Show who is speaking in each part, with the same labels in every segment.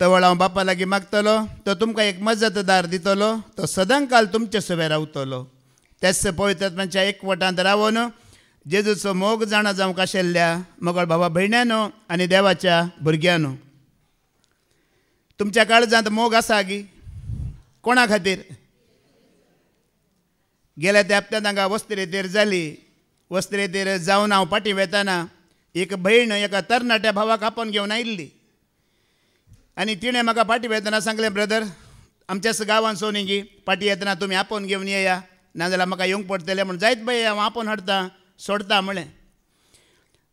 Speaker 1: तवळ हांव बापा लागीं मागतलो, तो तुमकां एक मजतदार दितलो, तो सदांकाल तुमचे सुबे रावतलो. तेच पवित्रात्म्याच्या एकवटांत रावून जेजूचो मोग जाणा जावंक आशिल्ल्या मोगळ भावा भयण्यांनो आनी देवाच्या भुरग्यांनो, तुमच्या काळजांत मोग आसा गी? कोणा खातीर? गेल्या त्या हप्त्यांत हांगा वस्त्रेतेर जाली. वस्त्रेतेर जावन हांव पाटी वेताना एक भयण एका तरणाट्या भावाक आपोवन घेवन आयिल्ली आनी तिणें म्हाका पाटी वेतना सांगलें, ब्रदर आमच्याच गांवांत सोनिंगी पाटी येतना तुमी आपोवन घेवन येया, नाजाल्यार म्हाका येवंक पडटलें म्हूण. जायत बाय हांव आपोवन हाडटां, सोडता म्हळें.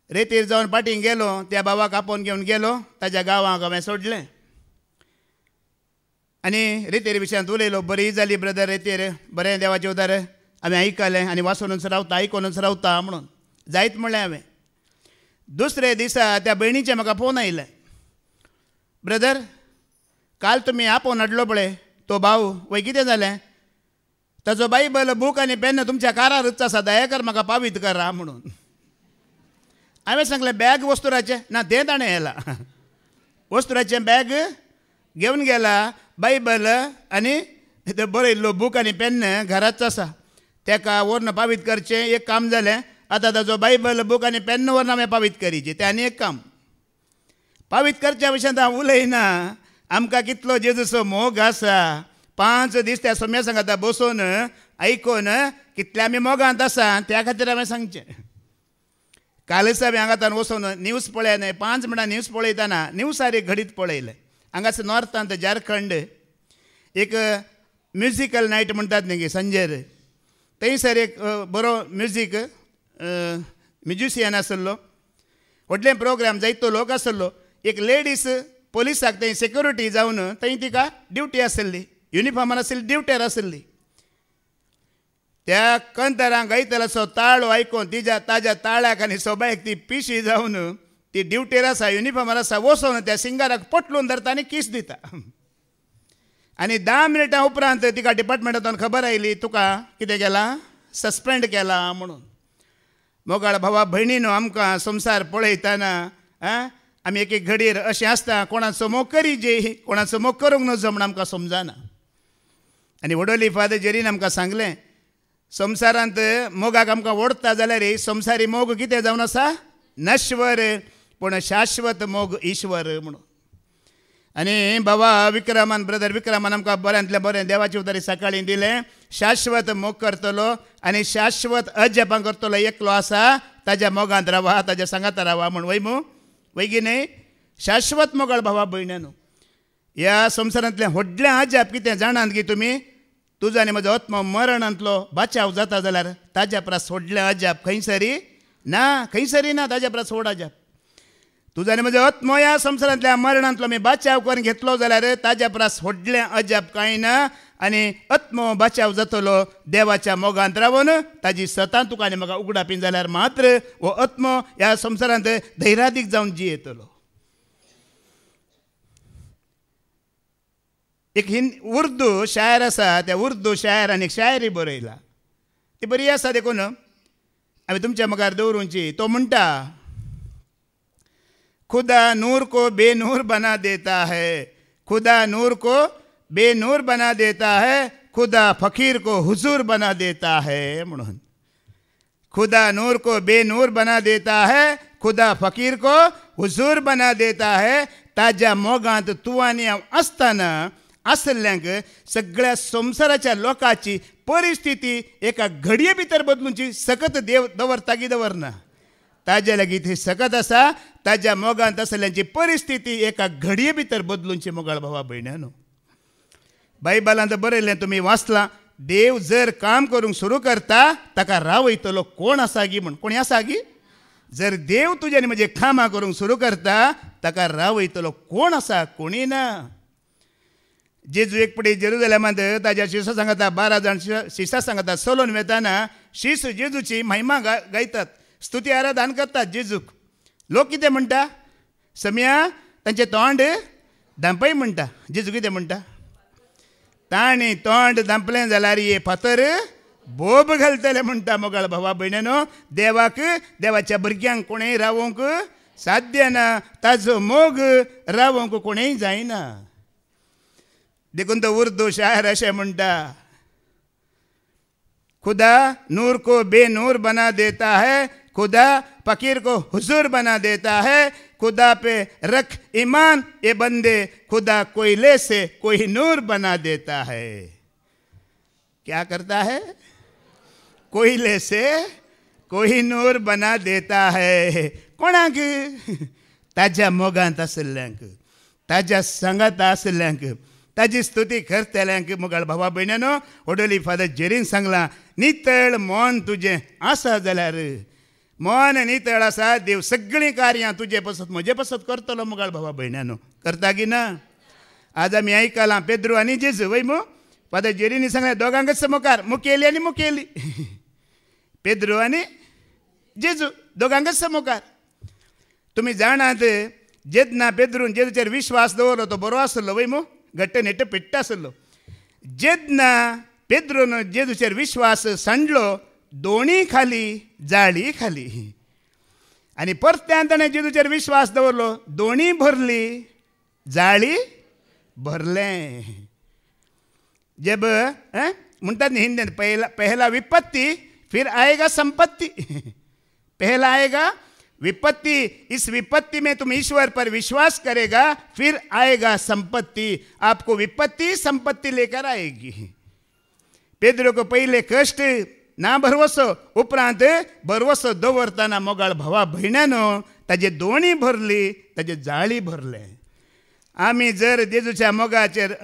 Speaker 1: रेतीर जावन पाटींक गेलो, त्या भावाक आपोवन घेवन गेलो, ताज्या गांवांक हांवें सोडलें आनी रेतेर विशयांत उलयलो. बरी जाली ब्रदर रेतेर, बरें देवाचें उदार हांवें आयकलें आनी वाचूनच रावता, आयकूनच रावता म्हणून जायत म्हणलें हांवें. दुसरे दिसा त्या भयणीचे म्हाका फोन आयले, ब्रदर काल तुमी आपोवन हाडलो पळय तो भाव, वय कितें जालें? ताजो बायबल बूक आनी पेन तुमच्या कारारूच आसा, दया कर म्हाका पावीत करा म्हणून. हांवें सांगलें बॅग वस्तुराचें ना, तें ताणें येला वस्तुराचें बॅग घेवन गेला, बायबल आनी बरयल्लो बूक आनी पेन घराच आसा. ताका व्हरून पावीत करचें, एक काम जालें. आतां ताजो बायबल बूक आनी पेन व्हरून हांवें पावीत करीचें, तें आनी एक काम. पावीत करच्या विशयांत हांव उलयना, आमकां कितलो जेजूचो मोग आसा. 5 दीस त्या सोम्या सांगाता बसून आयकून कितले आमी मोगांत आसा त्या खातीर हांवें सांगचें. कालच हांवें हांगातान वचून न्यूज पळयलें. 5 मिनटां न्यूज पळयतना न्यूजार एक घडीत पळयलें. हांगासर नॉर्थांत झारखंड एक म्युजिकल नायट म्हणटात न्ही संजेर, थंयसर एक बरो म्युजिशियन आसलो. व्हडलें प्रोग्राम, जायतो लोक आसलो. एक लेडीज पोलिसाक थंय सेक्युरिटी जावन थंय तिका ड्युटी आसली, युनिफॉर्मान आसली, ड्युटेर आसली. त्या कंतरांक गायतलो ताळो आयकून ताज्या ताळ्याक आनी सोबायक ती पिशी जावन ती ड्युटेर आसा, युनिफॉर्मार आसा, वचून त्या सिंगराक पटलून धरता आनी किस दिता. आनी 10 मिनटां उपरांत तिका डिपार्टमेंटांतून खबर आयली, तुका कितें केलां? सस्पेंड केला म्हणून. मोगाळ भावा भयणीनो, आमकां संवसार पळयतना आमी एक एक घडीर अशें आसता, कोणाचो मोग करीजे, कोणाचो मोग करूंक नजो म्हण आमकां समजना. आनी वडोली फादर जेरीन आमकां सांगलें, संवसारांत मोगाक आमकां ओडटा जाल्यार संवसारी मोग कितें जावन आसा? नश्वर, पूण शाश्वत मोग ईश्वर म्हणून. आनी बाबा विक्रमान, ब्रदर विक्रमान आमकां बऱ्यांतलें बरें देवाचे उदारी सकाळीं दिलें. शाश्वत मोग करतलो आनी शाश्वत अजपां करतलो एकलो आसा, ताज्या मोगांत रावा, ताज्या सांगात रावा म्हूण. वय मू वयगी न्ही, शाश्वत मोगाळ भावा भयण्यांनो. ह्या संवसारांतलें व्हडलें अजाप कितें जाणात की तुमी? तुजो आनी म्हजो आत्मा मरणांतलो बाचाव जाता जाल्यार ताज्या परस व्हडलें अजाप खंयसरी ना, खंयसरी ना ताज्या परस व्हड अजाप. तुजो आनी म्हजो आत्मो ह्या संवसारांतल्या मरणांतलो आमी बाचाव करून घेतलो जाल्यार ताज्या परस व्हडलें अजाप कांय ना. आनी आत्मो बाचाव जातलो देवाच्या मोगांत रावून, ताजी सतां तुका आनी म्हाका उगडापी जाल्यार मात्र हो आत्मो ह्या संवसारांत धैर्यादीक जावन जियेतलो. एक उर्दू शायर आसा, त्या उर्दू शायरान एक शायरी बरयला, ती बरी आसा देखून हांवें तुमच्या मुखार दवरूंची. तो म्हणटा, खुदा नूर को बेनूर बना देता है, खुदा नूर को बेनूर बना देता है, खुदा फकीर को हुजूर बना देता है म्हणून. खुदा नूर को बेनूर बना देता है, खुदा फकीर को हुजूर बना देता है. ताज्या मोगांत तूं आनी हांव आसतना आसल्ल्यांक सगळ्या संवसाराच्या लोकांची परिस्थिती एका घडये भितर बदलूंची सकत देव दवरता की दवरना? ताज्या लागीं थंय सकत आसा. ताज्या मोगांत आसल्ल्यांची परिस्थिती एका घडये भितर बदलूंची मोगाळ भावा भयण्यांनो. बायबलांत बरयल्लें तुमी वाचलां, देव जर काम करूंक सुरू करता ताका रावयतलो कोण आसा गी म्हण. कोणी आसा गी? जर देव तुजे आनी म्हजे कामां करूंक सुरू करता ताका रावयतलो कोण आसा? कोणी ना. जेजू एकपटी जेरुजलेमांत ताज्या शिश्या सांगता 12 जाण शिश्या सांगता चलोवन वेताना शिश जेजूची महिमा गायतात, स्तुती आराधन करतात जेजूक. लोक कितें म्हणटा? सम्या तांचें तोंड धांपय म्हणटा. जेजू कितें म्हणटा? ताणी तोंड धांपलें जाल्यार हे फातर बोब घालतले म्हणटा. मोगाळ भावा भयण्यांनो, देवाक देवाच्या भुरग्यांक कोणेंय रावूंक साध्य ना ताजो मोग रावंक कोणेय जायना. देखून तो उर्दू शायर अशें म्हणटा, खुदा नूर को बेनूर बना देता है, खुदा फकीर को हुजूर बना देता है, खुदा पे रख ईमान ये बंदे, खुदा कोयले से कोई नूर बना देता है. क्या करता है? कोयले से कोई नूर बना देता है. कोणाक? ताज्या मोगांत आसल्ल्यांक, ताज्या संगात आसल्ल्यांक, ताजी स्तुती करतल्यांक. मुगाळ भावा भयणानो, वडोली फादर जेरीन सांगलां, नितळ मन तुजें आसा जाल्यार, मन नितळ आसा, देव सगळीं कार्यां तुजे पसत म्हजे पसत करतलो. मुगाळ भावा भयणानो, करता की ना? आज आमी आयकलां पेद्रू आनी जेजू वय मू. फादर जेरीनी सांगलें दोगांकच मुखार, मुखेली आनी मुखेली. पेद्रू आनी जेजू दोगांकच मुखार. तुमी जाणात, जेदना पेद्रून जेजूचेर विश्वास दवरलो तो बरो आसलो वय मू, घट्ट नेट्ट पेट्ट आसलो. जेदना पेद्रून जेजूचेर विश्वास सांडलो, दोणी खाली जाळी खाली. आनी परत्यान ताणें जेजूचेर विश्वास दवरलो, दोणी भरली जाळी भरलें. जब म्हणटात न्ही हिंदीन, पहला विपत्ति फिर आएगा संपत्ति. पहला आएगा विपत्ति, इस विपत्ति में तुम ईश्वर पर विश्वास करेगा, फिर आएगा संपत्ति. आपको विपत्ति संपत्ति लेकर आएगी. पेद्रो को पहिले कष्ट ना भरवसो, उपरांत भरवसो दवरतना मोगाळ भावा भयणानो ताजे दोणी भरली, ताजे जाळी भरले. आमी जर जेजूच्या मोगाचेर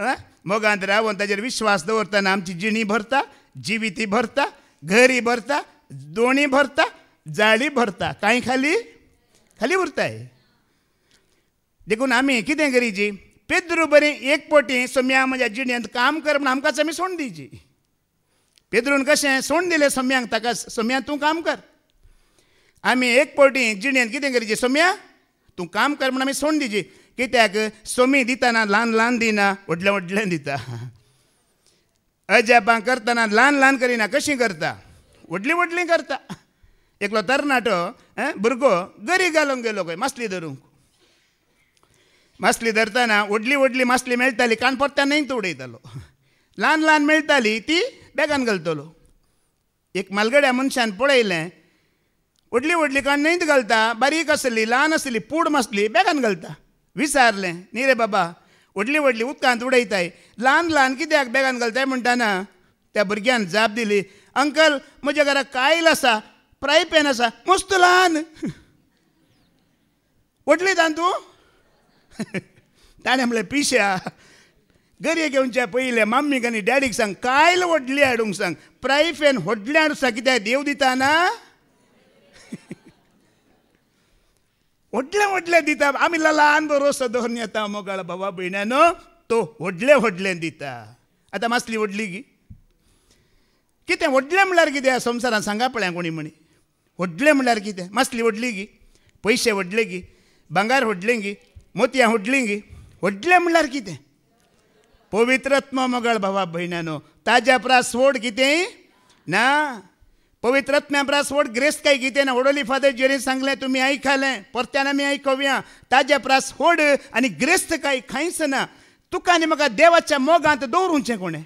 Speaker 1: मोगांत रावून ताजेर विश्वास दवरतना आमची जिणी भरता, जिविती भरता, घरी भरता, दोणी भरता, जाळी भरता, कांय खाली खाली उरताय. देखून आमी कितें करीची? पेद्रू बरें एक पोटी सोम्या म्हज्या जिणेंत काम कर म्हण आमकांच आमी सोंड दिवची. पेद्रून कशें सोंड दिलें सोम्यांक, ताका सोम्या तूं काम कर. आमी एक पोटी जिणेंत कितें करीची? सोम्या तूं काम कर म्हण आमी सोंड दिवची. कित्याक? सोमी दितना ल्हान ल्हान दिना, व्हडलें व्हडलें दिता. अजापां करतना ल्हान ल्हान करिना, कशीं करता? व्हडलीं व्हडलीं करता. एकलो तरणाटो भुरगो गरी घालूंक गेलो खंय मासली धरूंक. मासली धरतना व्हडली व्हडली मासली मेळटाली, काणपट्ट्यान न्हंयत उडयतालो. ल्हान ल्हान मेळटाली ती बॅगान घालतलो. एक मालगड्या मनशान पळयलें, व्हडली व्हडली काण न्हंयत घालता, बारीक आसली ल्हान आसली पूड मासली बॅगान घालता. विचारलें, न्ही रे बाबा, व्हडली व्हडली उदकांत उडयताय, ल्हान ल्हान कित्याक बॅगान घालताय म्हणटाना त्या भुरग्यान जाप दिली, अंकल म्हज्या घरा कायल आसा, फ्राय पॅन आसा, मस्त ल्हान. व्हडली दान तूं? ताणें म्हणलें, पिश्या घरी घेवच्या पयलें मम्मीक आनी डॅडीक सांग, कायल व्हडली हाडूंक सांग, फ्राय पॅन व्हडलें हाडूंक सांग, कित्याक देव दिता ना. व्हडलें व्हडलें दिता. आमी ल्हान भरोसो दवरून येता मोगाळ भावा भयणानो, तो व्हडलें व्हडलें दिता. आतां मासली व्हडली गी, कितें व्हडलें म्हणल्यार कितें संवसारांत सांगा पळया कोणी म्हणी. व्हडलें म्हणल्यार कितें? मासली व्हडली गी, पयशे व्हडले गी, भांगार व्हडलें गी, मोतयां व्हडलीं गी. व्हडलें म्हणल्यार कितें? पवित्रत्व मोगाळ भावा भयणानो. ताज्या प्रास व्हड कितेंय ना. पवित्रत्म्या प्रास व्हड ग्रेस्त काय कितें ना. वडोली फादर जेरीन सांगलें, तुमी आयकलें, परत्यान आमी आयकोवया. ताज्या प्रास व्हड आनी ग्रेस्त काय खंयच ना. तुका आनी म्हाका देवाच्या मोगांत दवरूचें कोणें?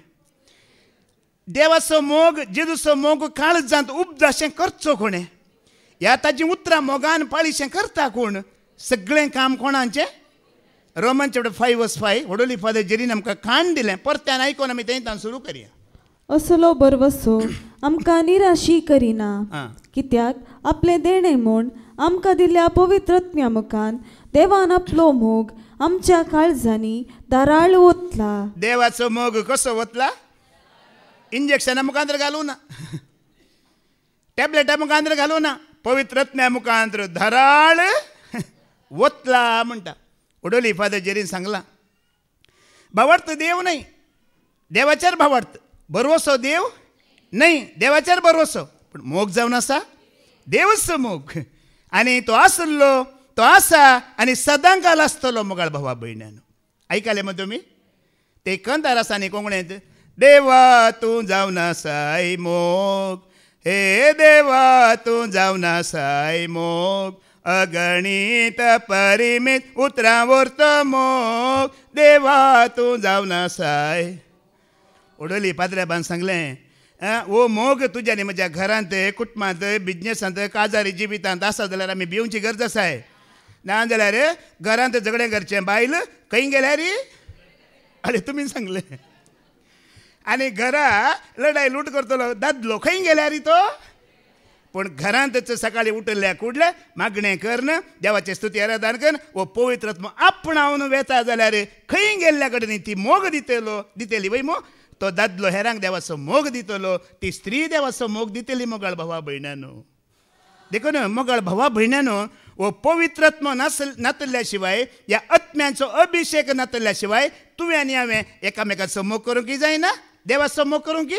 Speaker 1: देवाचो मोग, जेजूचो मोग काळजांत उपजाशें करचो कोणें? ह्या ताजीं उतरां मोगान पाळीशें करता कोण? सगळें काम कोणाचें? रोमन चॅप्टर 5:5 वडोली फादर जेरीन आमकां काण दिलें. परत्यान आयकोन आमी तें सुरू करया.
Speaker 2: असलो बरवसो आमकां निराशी करिना, कित्याक आपले देणे म्हूण आमकां दिल्ल्या पवित्रत्म्या मुखान देवान आपलो मोग आमच्या काळजांनी दाराळ ओतला.
Speaker 1: देवाचो मोग कसो वतला? इंजेक्शना मुखांतर घालूं ना, टॅबलेटा मुखांतर घालूं ना, पवित्रत्म्या मुखांतर दाराळ वतला म्हणटा. वडोली फादर जेरीन सांगलां, भावार्थ देव नाही, देवाचेर भावार्थ. भरवसो देव नाही, देवाचेर भरवसो. पूण मोग जावन आसा देवचो मोग, आनी तो आसलो, तो आसा आनी सदां काल आसतलो मोगाळ भावा भयणानो. आयकलें मग तुमी? ते कंतार आसा न्ही कोंकणींत, देवा तूं जावन आसाय मोग, हे देवा तूं जावन आसाय मोग, अगणित परिमित उतरांवर तो मोग देवा तूं जावन आसाय. उडोली पाद्र्याबान सांगलें वो मोग तुज्या न्ही म्हज्या घरांत कुटुंबांत बिजनेसांत काजारी जिवितांत आसा जाल्यार आमी भिवची गरज आसाय. ना जाल्यार घरांत झगडें करचें बायल खंय गेल्यार अरे तुमी सांगलें आनी घरा लढाई लूट करतलो दादलो खंय गेल्यार तो. पूण घरांतच सकाळी उठल्या कुडल्या मागणें करन देवाचें स्तुती आराधन कर वो पवित्र आत्मा आपणावन वेता जाल्यार खंय गेल्ल्या कडेन ती मोग दितेली वय मो तो दादलो हेरांक देवाचो मोग दितलो ती स्त्री देवाचो मोग दितली. मोगाळ भावा भयणानो देखून मोगाळ भावा भयणानो वो पवित्र आत्मा नातल्या शिवाय ह्या आत्म्याचो अभिषेक नातल्या शिवाय तुवें आनी हांवें एकामेकाचो मोग करूंक जायना. देवाचो मोग करूंक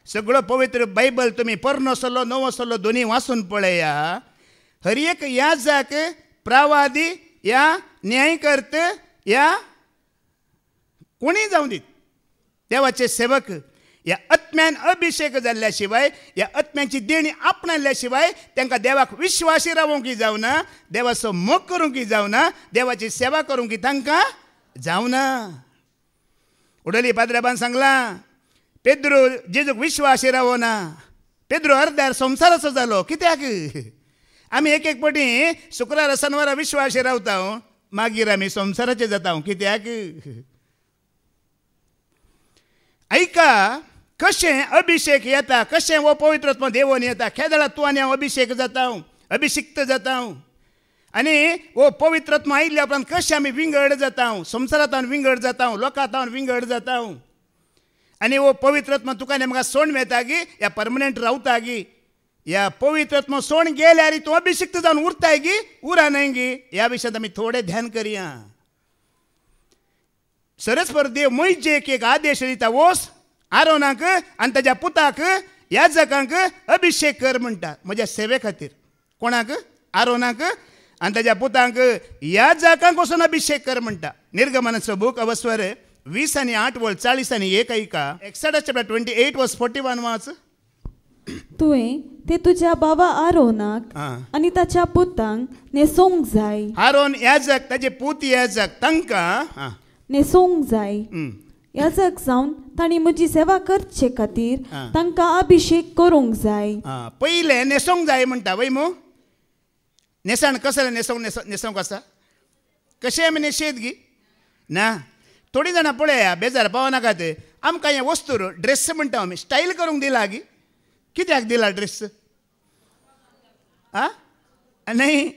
Speaker 1: सगळो पवित्र बायबल तुमी पोरनो सल्लो नवो सल्लो दोनी वाचून पळया. हर एक याजक प्रवादी या न्यायकर्त या कोणी जावं दीत देवाचे सेवक ह्या आत्म्यान अभिषेक जाल्ल्या शिवाय ह्या आत्म्याची देणी आपणाल्या शिवाय तांकां देवाक विश्वासी रावूंक जावना. देवाचो मोग करूंक जावना. देवाची सेवा करूंक तांकां जावना. उडोली पाद्र्याबान सांगलां पेद्रो जेजूक विश्वासी रावना. पेद्रो अर्ध्यार संवसाराचो जालो. कित्याक आमी एक एक पाटी शुक्रार शेनवारा विश्वासी रावता मागीर आमी संवसाराचे जाता. कित्याक ऐका कशें अभिषेक येता कशें वो पवित्र आत्मा देवून येता. खेदळा तूं आनी हांव अभिषेक जाता अभिषिक्त जाता आनी वो पवित्र आत्मा आयिल्ल्या उपरांत कशें आमी विंगड जाता. संवसारांत विंगड जाता लोकांत विंगड जाता आनी वो पवित्र आत्मा तुका आनी म्हाका सोण मेळटा गी ह्या परमनंट रावता गी. ह्या पवित्र आत्मा सोण गेल्यार तूं अभिषिक्त जावन उरताय गी उरा न्हय गी. ह्या विशयांत आमी थोडें ध्यान करया. सरस्पर देव मोइजेक एक आदेश दिता वोस आरोनाक आनी ताज्या पुताक याजकांक अभिषेक कर म्हणटा म्हज्या सेवे खातीर. कोणाक आरोनाक आनी ताज्या पुतांक याजकांक वचून अभिषेक कर म्हणटा. निर्गमनाचो बूक अवस्वर 20 आनी 8 वळ 40 आनी 1 ऐका. एक्सोडस चॅप्टर 28 वर्स 41 वाच.
Speaker 2: तुवें ते तुज्या बाबा आरोनाक आनी ताच्या पुतांक नेसोंक जाय.
Speaker 1: आरोन याजक ताजे पूत याजक तांकां
Speaker 2: नेसोंक जाय. याजक जावन तांणी म्हजी सेवा करचे खातीर तांकां अभिषेक करूंक जाय.
Speaker 1: पयलें नेसोंक जाय म्हणटा वय मो. नेसाण कसलें नेसोंक आसा कशें आमी न्हेशेत गी ना. थोडीं जाणां पळया बेजार पावनाकात आमकां हें वस्तूर ड्रेस म्हणटा आमी स्टायल करूंक दिला गी. कित्याक दिला ड्रेस न्हय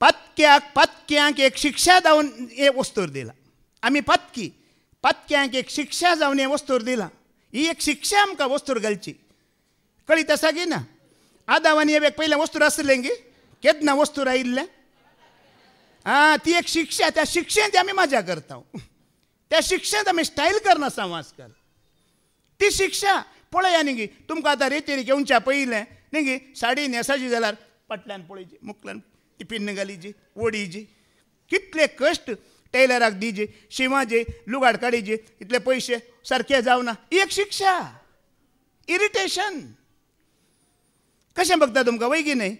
Speaker 1: पत्क्यांक एक शिक्षा जावन हे वस्तूर दिला. आमी पत्क्यांक एक शिक्षा जावन हे वस्तूर दिला. ही एक शिक्षा आमकां वस्तूर घालची कळीत आसा गी ना. आदावानी हे पयलें वस्तूर आसलें गी केदना वस्तूर आयिल्लें ती एक शिक्षा. त्या शिक्षेंत आमी मजा करता. त्या शिक्षेंत आमी स्टायल करनासा आजकाल. ती शिक्षा पळया न्ही गी तुमकां आतां रेतीर घेवच्या पयलें न्ही गी साडी न्हेसाची जाल्यार फाटल्यान पळयची मुखल्यान ती पिन्न घालीची ओडीची कितले कश्ट टेलराक दिजे शिवाचे लुगाड काडीचे इतले पयशे सारके जावना. ही एक शिक्षा इरिटेशन कशें बघता तुमकां वय गी न्हय.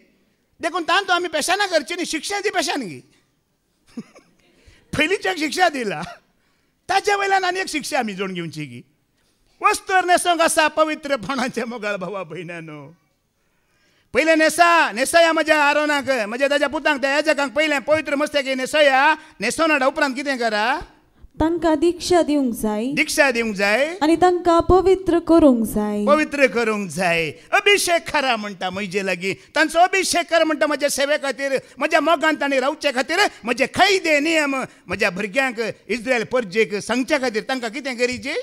Speaker 1: देखून तांतो आमी पेशाना करची न्ही शिक्षा ती पेशान गी. पयलींच्याक शिक्षा दिला ताच्या वयल्यान आनी एक शिक्षा आमी जोड घेवची गी. वस्तूर नेसोंक आसा पवित्रपणाचे मोगाळ भावा भयणानो. पयलें नेसया म्हज्या आरोनाक म्हज्या ताज्या पुतांक त्या याजकांक पयलें पवित्र मस्तेक नेसया. न्हेसोन हाडा उपरांत कितें करा
Speaker 2: तांकां दिक्षा दिवंक जाय आनी तांकां पवित्र करूंक जाय. अभिषेक करा म्हणटा म्हजे लागीं तांचो अभिषेक कर म्हणटा म्हज्या सेवे खातीर म्हज्या मोगान तांणी रावचे खातीर म्हजे कायदे नियम म्हज्या भुरग्यांक इस्रायल परजेक सांगच्या खातीर तांकां कितें करीचे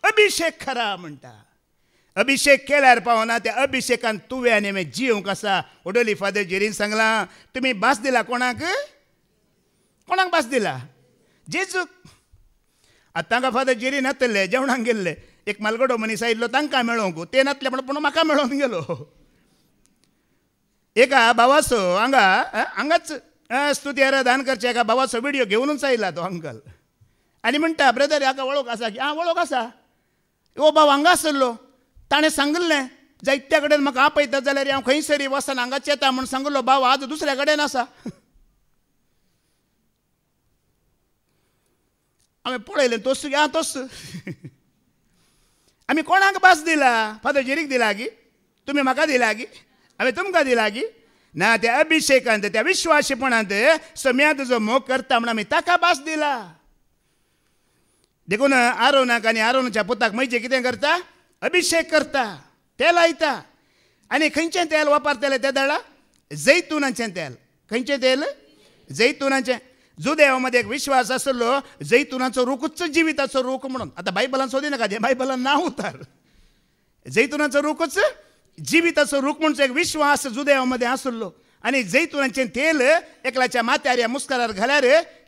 Speaker 2: अभिषेक करा म्हणटा. अभिषेक केल्यार पावना त्या अभिषेकान तुवें आनी हांवें जिवंक आसा. ओडोली फादर जेरीन सांगलां तुमी भास दिला कोणाक भास दिला जेजूक. आतां तांकां फादर जेरी नातले जेवणाक गेल्ले एक मालगडो मनीस आयिल्लो तांकां मेळोंक ते नातले पूण म्हाका मेळोन गेलो. एका भावाचो हांगाच स्तुती आराधन करचे एका भावाचो व्हिडिओ घेवनूच आयला तो अंकल आनी म्हणटा ब्रदर हाका वळख आसा की वळख आसा. ओ भाव हांगा आसलो ताणें सांगलें
Speaker 1: जायत्या कडेन म्हाका आपयता जाल्यार हांव खंयसरी वचना हांगाच येता म्हूण सांगलो भाव आज दुसऱ्या कडेन आसा. हांवें पळयलें तोस घे तोस. आमी कोणाक भास दिला? फादर जेरीक दिला गी? तुमी म्हाका दिला गी? हांवें तुमकां दिला गी? ना, त्या अभिशेकांत त्या विश्वासीपणांत सम्यांत जो मोग करता म्हणून आमी ताका भास दिला. देखून आरोनाक आनी आरोनाच्या पुताक म्हणजे कितें करता? अभिशेक करता, तेल लायता. आनी खंयचें तेल वापरतले त्या दाळा? जैतुनाचें तेल. खंयचें तेल? जैतुनाचें. जुदेवामध्ये एक विश्वास आसलो जैतुनाचो रूखच जिविताचो रूख म्हणून. आतां बायबलान सोदी नाका, बायबलान नांव उतार. जैतुनाचो रूखच जिविताचो रूख म्हणचो एक विश्वास जुदेवामध्ये आसलो. आनी जैतुनाचें तेल एकल्याच्या माथ्यार या मुस्कारार घाल्यार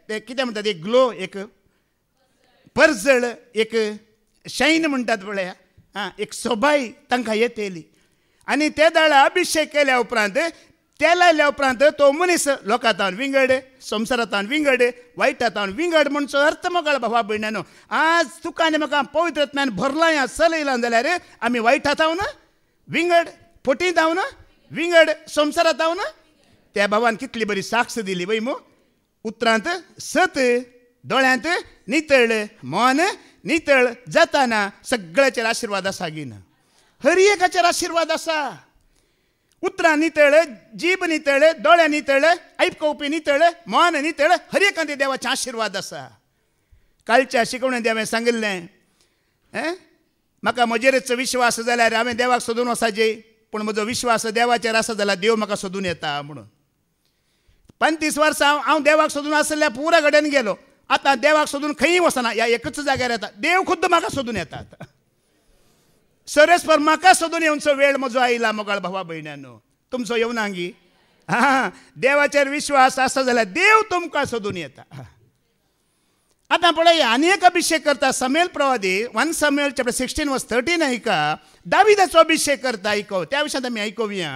Speaker 1: ते कितें म्हणटात, एक ग्लो, एक परजळ, एक शायन म्हणटात पळया, एक सोबाय तांकां येतली. आनी ते दाळा अभिशेक केल्या उपरांत, तेल लायल्या उपरांत तो मनीस लोकांतान विंगड, संवसारांतान विंगड, वायटांतान विंगड म्हणचो अर्थ मोकळ भावा भयणानो. आज तुका आनी म्हाका पवित्र आत्म्यान भरला ह्या चलयलां जाल्यार आमी वायटांतावन विंगड, फटींतावन विंगड, संवसारांतावन. त्या भावान कितली बरी साक्ष दिली वय मो. उतरांत सत, दोळ्यांत नितळ, मन नितळ जाताना सगळ्याचेर आशिर्वाद आसा गिना. हर एकाचेर आशिर्वाद आसा. उतरां नितळ, जीब नितळ, दोळे नितळ, आयकवपी नितळ, मन नितळ, हर एकांत देवाचें आशिर्वाद आसा. कालच्या शिकवणेंत हांवें सांगिल्लें, म्हाका म्हजेरच विश्वास जाल्यार हांवें देवाक सोदून वचाचें, पूण म्हजो विश्वास देवाचेर आसा जाल्यार देव म्हाका सोदून येता म्हणून. 35 वर्सां हांव देवाक सोदून आसल्या पुरा कडेन गेलो. आतां देवाक सोदून खंय वचना, ह्या एकच जाग्यार येता. देव खुद्द म्हाका सोदून येतात. सरस्पर म्हाका सोदून येवचो वेळ म्हजो आयला मोगाळ भावा भयणानो. तुमचो येवना गी? देवाचेर विश्वास आसा जाल्यार देव तुमकां सोदून येता. आतां पळय, आनी एक अभिशेक करता समेल प्रवादी. 1 Samuel chapter 16:13 ऐका. दाविदाचो अभिशेक करता, ऐकव. त्या विशयात आमी ऐकूया.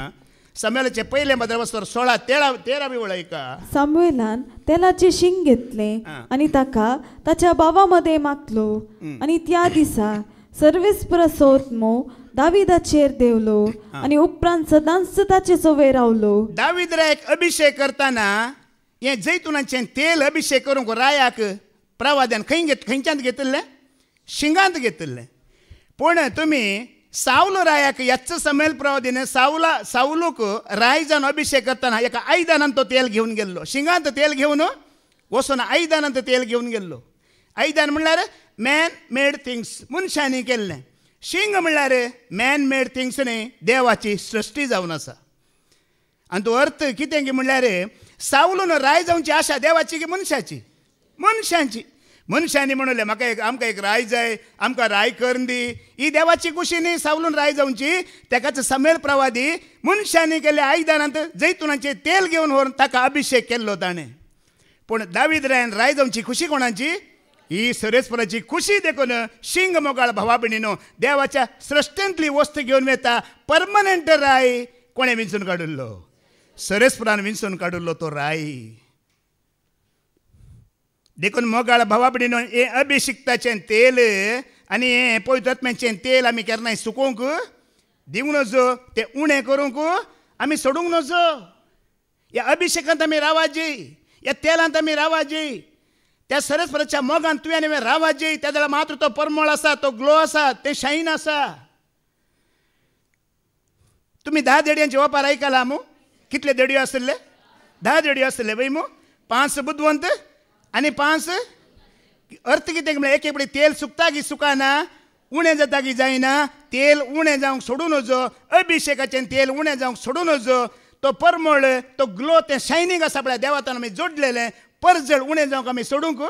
Speaker 1: समेलाचे पहिले 16-13 वेळ ऐका.
Speaker 2: सामुएलान तेलाचे शिंग घेतले आणि ताका ताच्या भावामध्ये मागलो. आणि त्या दिसा सर्वेस्परसोत्मो दाविदाचेर देवलो आणि उपरांत सदांच ताचे सोवे रावलो.
Speaker 1: दावीद एक अभिषेक करताना हे जैतुनाचें तेल अभिषेक करूंक रायाक प्रवाद्यान खंयच्यान घेतले? शिंगांत घेतले. पूण तुमी सावल रायाक याच समेल प्रवादीन सावलूक राय जावन अभिषेक करताना एका आयदानान तो तेल घेवन गेल्लो. शिंगांत तेल घेवन वचून आयदानांत तेल घेवन गेल्लो. आयदान म्हणल्यार मॅन मेड थिंग्स, मनशांनी केल्लें. शिंग म्हणल्यार मॅन मेड थिंग्स न्ही, देवाची सृश्टी जावन आसा. आनी तो अर्थ कितें की म्हणल्यार सावलून राय जावची आशा देवाची की मनशाची? मनशांची. मनशांनी म्हणले आमकां एक राय जाय, आमकां राय करून दी. ही देवाची कुशी न्ही सावलून राय जावची. तेकाच समेल प्रवादी मनशांनी केल्ल्या आयदानांत जैतुनाचें तेल घेवन व्हरून ताका अभिशेक केल्लो ताणें. पूण दावीद रायन राय जावची खुशी कोणाची? ही सरेस्पराची खुशी देखून शिंग मोगाळ भावा भयणीनो देवाच्या सृश्टेंतली वस्त घेवन येता. परमनंट राय कोणें विंचून काडिल्लो? सरेस्परान विंचून काडिल्लो तो राय. देखून मोगाळ भावा भयणीनो हे अभिषिक्ताचें तेल आनी हे पवित्र आत्म्याचें तेल आमी केन्नाय सुकोवंक दिवंक नजो, तें उणें करूंक आमी सोडूंक नजो. ह्या अभिशेकांत आमी रावाजी, ह्या तेलांत आमी रावाजी, त्या सरस्वराच्या मोगान तुवें आनी रावाजी. त्या जाल्यार मात्र तो परमळ आसा, तो ग्लो आसा, तें शाईन आसा. तुमी 10 देडयांचे वापर आयकला मू? कितले देडयो आसले? 10 देडयो आसले वय मू. 5 बुधवंत आनी 5 अर्थ कितें म्हळ्यार एक एक तेल सुकता की सुकाना, उणें जाता की जायना. तेल उणें जावंक सोडूं नजो. अभिशेकाचें तेल उणें जावंक सोडूं नजो. तो परमळ, तो ग्लो, तें शायनींग आसा पळय देवातान आमी जोडलेलें. परजळ उणें जावंक आमी सोडूंक.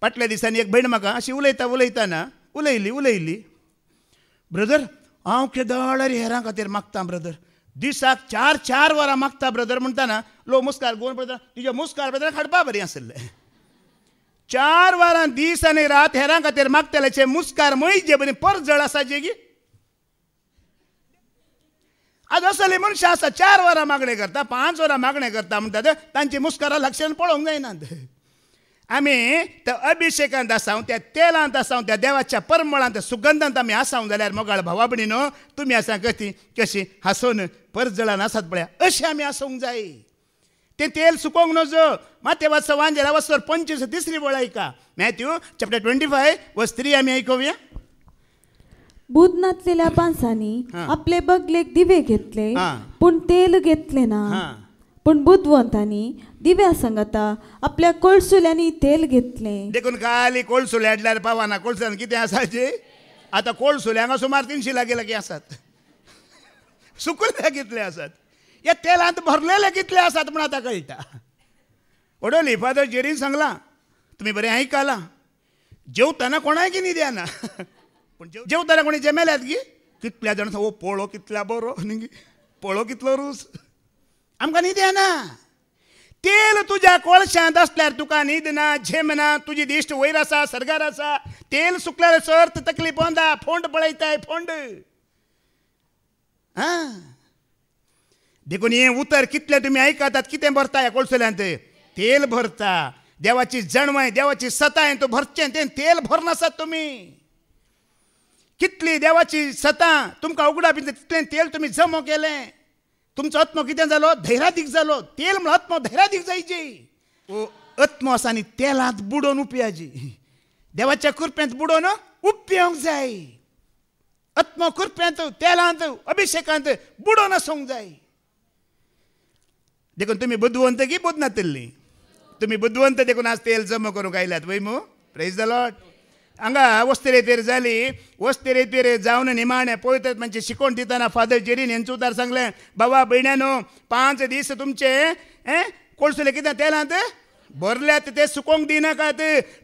Speaker 1: फाटल्या दिसांनी एक भयण म्हाका अशी उलयताना उलयली, ब्रदर हांव केदार हेरां खातीर मागता ब्रदर, दिसाक 4 वरां मागता ब्रदर. म्हणटाना लो मुस्कार गोवन ब्रदर, तुजे मुस्कार ब्रदर हाडपा बरें आसलें. 4 वरां दीस आनी रात हेरां खातीर मागतलेचे मुस्कार मयजे बरी परजळ आसा जेगी. आज असले मनशां आसा 4 वरां मागणें करता, 5 वरां मागणें करता म्हणटात तांची मुस्कारां लक्षांत पळोवंक जायनात. आमी त्या अभिषेकांत आसां त्या तेलांत आसां त्या देवाच्या परमळांत सुगंधांत आमी आसां जाल्यार मोगाळ भावा भयणीनो तुमी आसा कशी हांसून परजळान आसात पळया अशें आमी आसूंक जाय. तें तेल सुकोवंक नजो. माते वाचो वांजेला वचोर 25 तिसरी वळ ऐका. मॅथ्यू चॅप्टर 25 वर्स 3 आमी ऐकूया.
Speaker 2: बुध नाचलेल्या पानसांनी आपले बगलेक दिवे घेतले पूण तेल घेतले ना. पण बुद्धवंतांनी दिव्या सांगता आपल्या कोळसुल्यांनी तेल घेतले. देखून
Speaker 1: खाली कोळसुले हाडल्यार पावना. कोळसुल्यान कितें आसाचे आतां कोळसुल्यांक सुमार 300 लागी आसात. सुकुल्ल्या कितले आसात. या तेलांत भरलेले कितले आसात म्हण आतां कळटा. ओडोली फादर जेरीन सांगलां तुमी बरें आयकलां जेवताना कोणाक न्ही दियाना. पूण जेवताना कोणी जेमेल्यात गी कितल्या जाण ओ पळो कितल्या बरो न्ही पळो कितलो रूस आमकां न्ही दियाना. तेल तुज्या कोळशांत आसल्यार तुका न्हीद ना झेमना. तुजी दिश्ट वयर आसा सरगार आसा. तेल सुकल्यार सर्त तकली पोंदा फोंड पळयताय फोंड. देखून हें उतर कितले तुमी आयकतात कितें भरता ह्या कोळसुल्यांत तेल भरता. देवाची जणवय देवाची सताय तूं भरचें तें तेल भरनासात तुमी. कितली देवाची सतां तुमकां उगडा बी तितलें तेल तुमी जमो केलें. तुमचो आत्मो कितें जालो धैर्यादीक जालो. तेल म्हण आत्मो धैर्यादीक जायची. आत्मो आसा न्ही तेलांत बुडोवन उपयाची. देवाच्या कृपेंत बुडोवन उपयोंक जाय. आत्मो कृपेंत तेलांत अभिषेकांत बुडोवन आसूंक जाय. देखून तुमी बुद्धवंत की बुध नातिल्लीं. तुमी बुद्धवंत देखून आज तेल जमा करूंक आयल्यात वय मू. Praise the Lord. हांगा वस्तिरेतेर जाली. वस्तिरेतेर जावन निमाणें पळयतात म्हणजे शिकोवन दितना फादर जेरीन हेंचो उतार सांगलें बाबा भयण्यानो 5 दीस तुमचे कोळसुले कितें तेलांत भरल्यात ते सुकोवंक दिनाकात.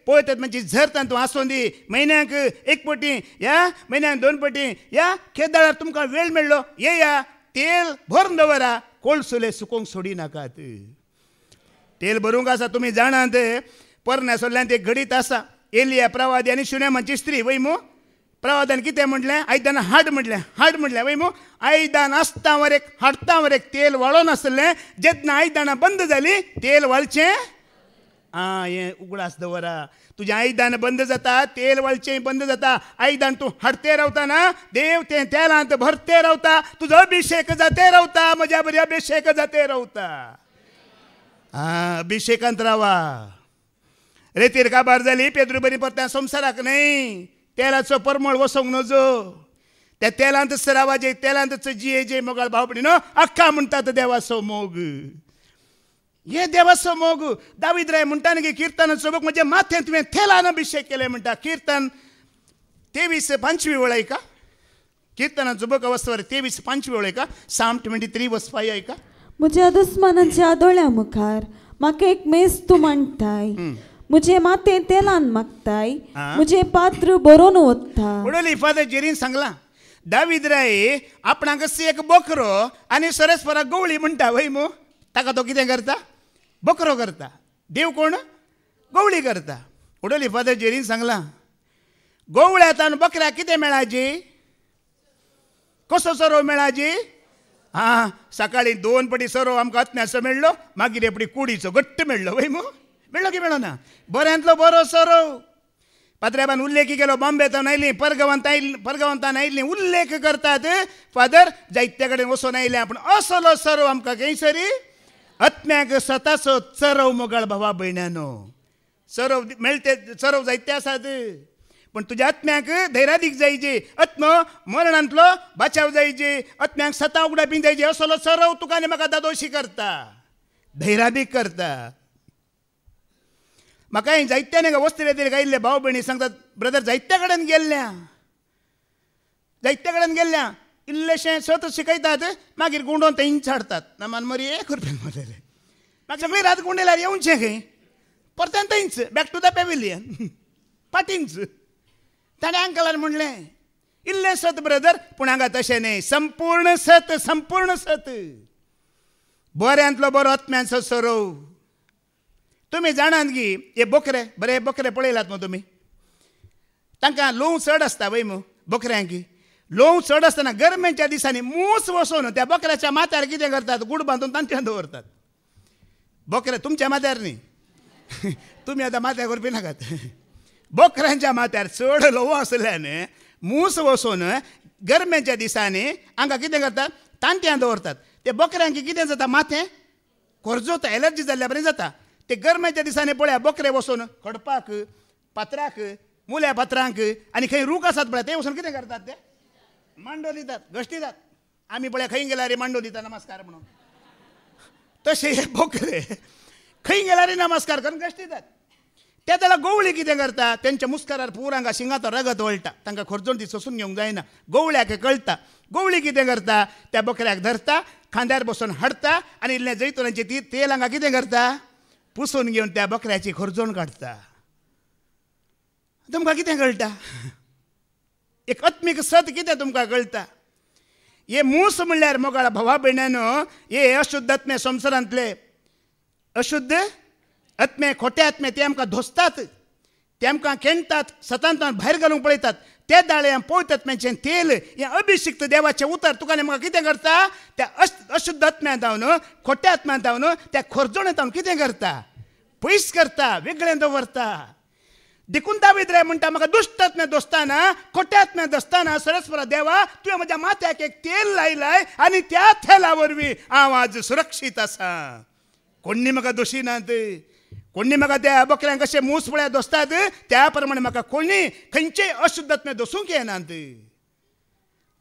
Speaker 1: पळयतात म्हणजे झरतान तूं आसूं दी. म्हयन्याक 1 पटी या म्हयन्याक 2 पटी या केदारार तुमकां वेळ मेळ्ळो येया तेल भरून दवरा. कोळसुले सुकोवंक सोडी नाकात. तेल भरूंक आसा तुमी जाणात परण्यासोल्ल्यान ते घडीत आसा. एलिया प्रवादी आनी शुनेमाची स्त्री वय मू. प्रवादान कितें म्हटलें आयदान हाड म्हटलें वय मू. आयदान आसता वरेक हाडटा वरेक तेल वाळोन आसलें. जेन्ना आयदानां बंद जालीं तेल वाळचें हें उगडास दवरा. तुजें आयदान बंद जाता तेल वाळचें बंद जाता. आयदान तूं हाडते रावता ना देव तें तेलांत भरते रावता. तुजो अभिषेक जाते रावता. म्हज्या बरी अभिषेक जाते रावता. अभिषेकांत रावा. रेतीर काबार जाली पेद्रू बरी परत्या संवसाराक न्हय. तेलाचो परमळ वसोंक नजो. त्या तेलांत रावाजे तेलांत जियेजे मोगाळ भाव भयणीनो अख्खा म्हणटात देवाचो मोग. हे देवाचो मोग. दावीद राय म्हणटा न्ही किर्तनाचो मोग म्हणजे माथ्यान तुवें तेलान अभिषेक केले म्हणटा. किर्तन 23:5 वळ ऐका. किर्तनाचो बूक अवस्थेवर 23:5 वळ ऐका. Psalm 23 verse 5 ऐका.
Speaker 2: म्हज्या दुस्मानाच्या दोळ्या मुखार म्हाका एक मेज तूं मांडटाय. म्हजे माते तेलान मागताय. म्हजे पात्र बरोवन ओतता. उडोली
Speaker 1: फादर जेरीन सांगलां दावीद राय आपणाक एक बकरो आनी सरस्परा गवळी म्हणटा वय मू. ताका तो कितें करता बकरो करता. देव कोण गवळी करता. उडोली फादर जेरीन सांगलां गवळ्यात आनी बकऱ्याक कितें मेळाजी कसो सरो मेळाजी. सकाळी 2 पटी सरो आमकां अत्न्याचो मेळ्ळो मागीर एपडी कुडीचो घट्ट मेळ्ळो वय मू. मेळ्ळो की मेळ्ळो ना. बऱ्यांतलो बरो सरो. पात्र्याबान उल्लेख केलो बॉम्बेतान आयलीं परगांवांतान आयलीं उल्लेख करतात फादर जायत्या कडेन वचून आयल्या पूण असलो सरो आमकां खंयसरी आत्म्याक स्वताचो चरव मोगाळ भावा भयण्यानो. चरव मेळटे चरव जायते आसात पण तुज्या आत्म्याक धैर्यादीक जायचे. आत्मो मरणांतलो बचाव जायचे. आत्म्याक सता उगडापी जायचे. असलो चरव तुका आनी म्हाका दादोशी करता धैर्यादीक करता. म्हाका जायत्याने वस्तिरेतेर गायिल्ले भाव भयणी सांगतात ब्रदर जायत्या कडेन गेल्ल्या इल्लेशें सत शिकयतात मागीर गुंडोवन थंयच हाडटात. नामान मरी 1 रुपया मारलेले म्हाका सगळी रात गुंडेल्यार येवचें खंय परत्यान थंयच बॅक टू द पॅविलियन पाटींच. ताणें अंकलान म्हणलें इल्लें सत ब्रदर पूण हांगा तशें न्हय. संपूर्ण सत बऱ्यांतलो बरो आत्म्याचो सरोव. तुमी जाणात की हे बकरे बरे बकरे पळयलात मू तुमी. तांकां लोव चड आसता वय मू बकऱ्यांक. लोव चड आसतना गरमेच्या दिसांनी मूस वचून त्या बकऱ्याच्या माथ्यार कितें करतात गूड बांदून तांच्यान दवरतात. बकरे तुमच्या माथ्यार न्ही तुम्ही आता माथ्या करपी नाकात. बोकरांच्या माथ्यार चड लोव आसल्यान मूस वचून गरमेच्या दिसांनी हांगा कितें करतात, तांतयां दवरतात. ते बोकऱ्यांक कितें जाता, माथें खोर्जोता, एलर्जी जाल्ल्या बरें जाता. ते गरमेच्या दिसांनी पळया बोकरे वचून खडपाक, पात्राक, मुल्या पात्रांक आनी खंय रूख आसात पळय ते वचून कितें करतात, ते मांडो दितात, घश्ट दितात. आमी पळया खंय गेल्यार मांडो दिता नमस्कार म्हणून, तशे हे बोकरे खंय गेल्यार नमस्कार करून घश्ट दितात. त्या त्याला गवळी कितें करता, तेंच्या मुस्कारार पुरांगा शिंगाचो रगत वळटा, तांकां खर्जून ती सोसून घेवंक जायना. गवळ्याक कळटा. गवळी कितें करता, त्या बोकऱ्याक धरता, खांद्यार बसून हाडटा आनी इल्लें जैतुनाचें तेल हांगा कितें करता, पुसून घेवन त्या बोकऱ्याची खर्जूण काडटा. तुमकां कितें कळटा, एक आत्मीक सत कितें तुमकां कळटा. हे मूस म्हणल्यार मोगाळ भावा भयण्यानो, हे अशुद्ध आत्मे संवसारांतले अशुद्ध आत्मे, खोटे आत्मे ते आमकां धोसतात, ते आमकां केणटात, सतांतान भायर घालूंक पळयतात. ते दाळे पवित्र आत्म्याचें तेल, हें अभिशिक्त देवाचें उतर तुका आनी म्हाका कितें करता, त्या अशुद्ध आत्म्यांत जावन, खोट्या आत्म्यांत जावन, त्या खर्जोणेंत जावन कितें करता, पयस करता, वेगळें दवरता. देखून दावीद रे म्हणटा, म्हाका दुश्ट आत्मे दोसताना, खोट्या आत्म्या दोसताना सरस्वरा देवा, तुवें म्हज्या माथ्याक एक तेल लायलाय आनी त्या तेला वरवीं हांव आज सुरक्षीत आसा. कोणी म्हाका दोशी नात. कोणी म्हाका त्या बोकऱ्यांक कशे मूस पळय दोसतात, त्या प्रमाणे म्हाका कोणी खंयचेय अशुद्ध आत्मे दोसूंक येनात.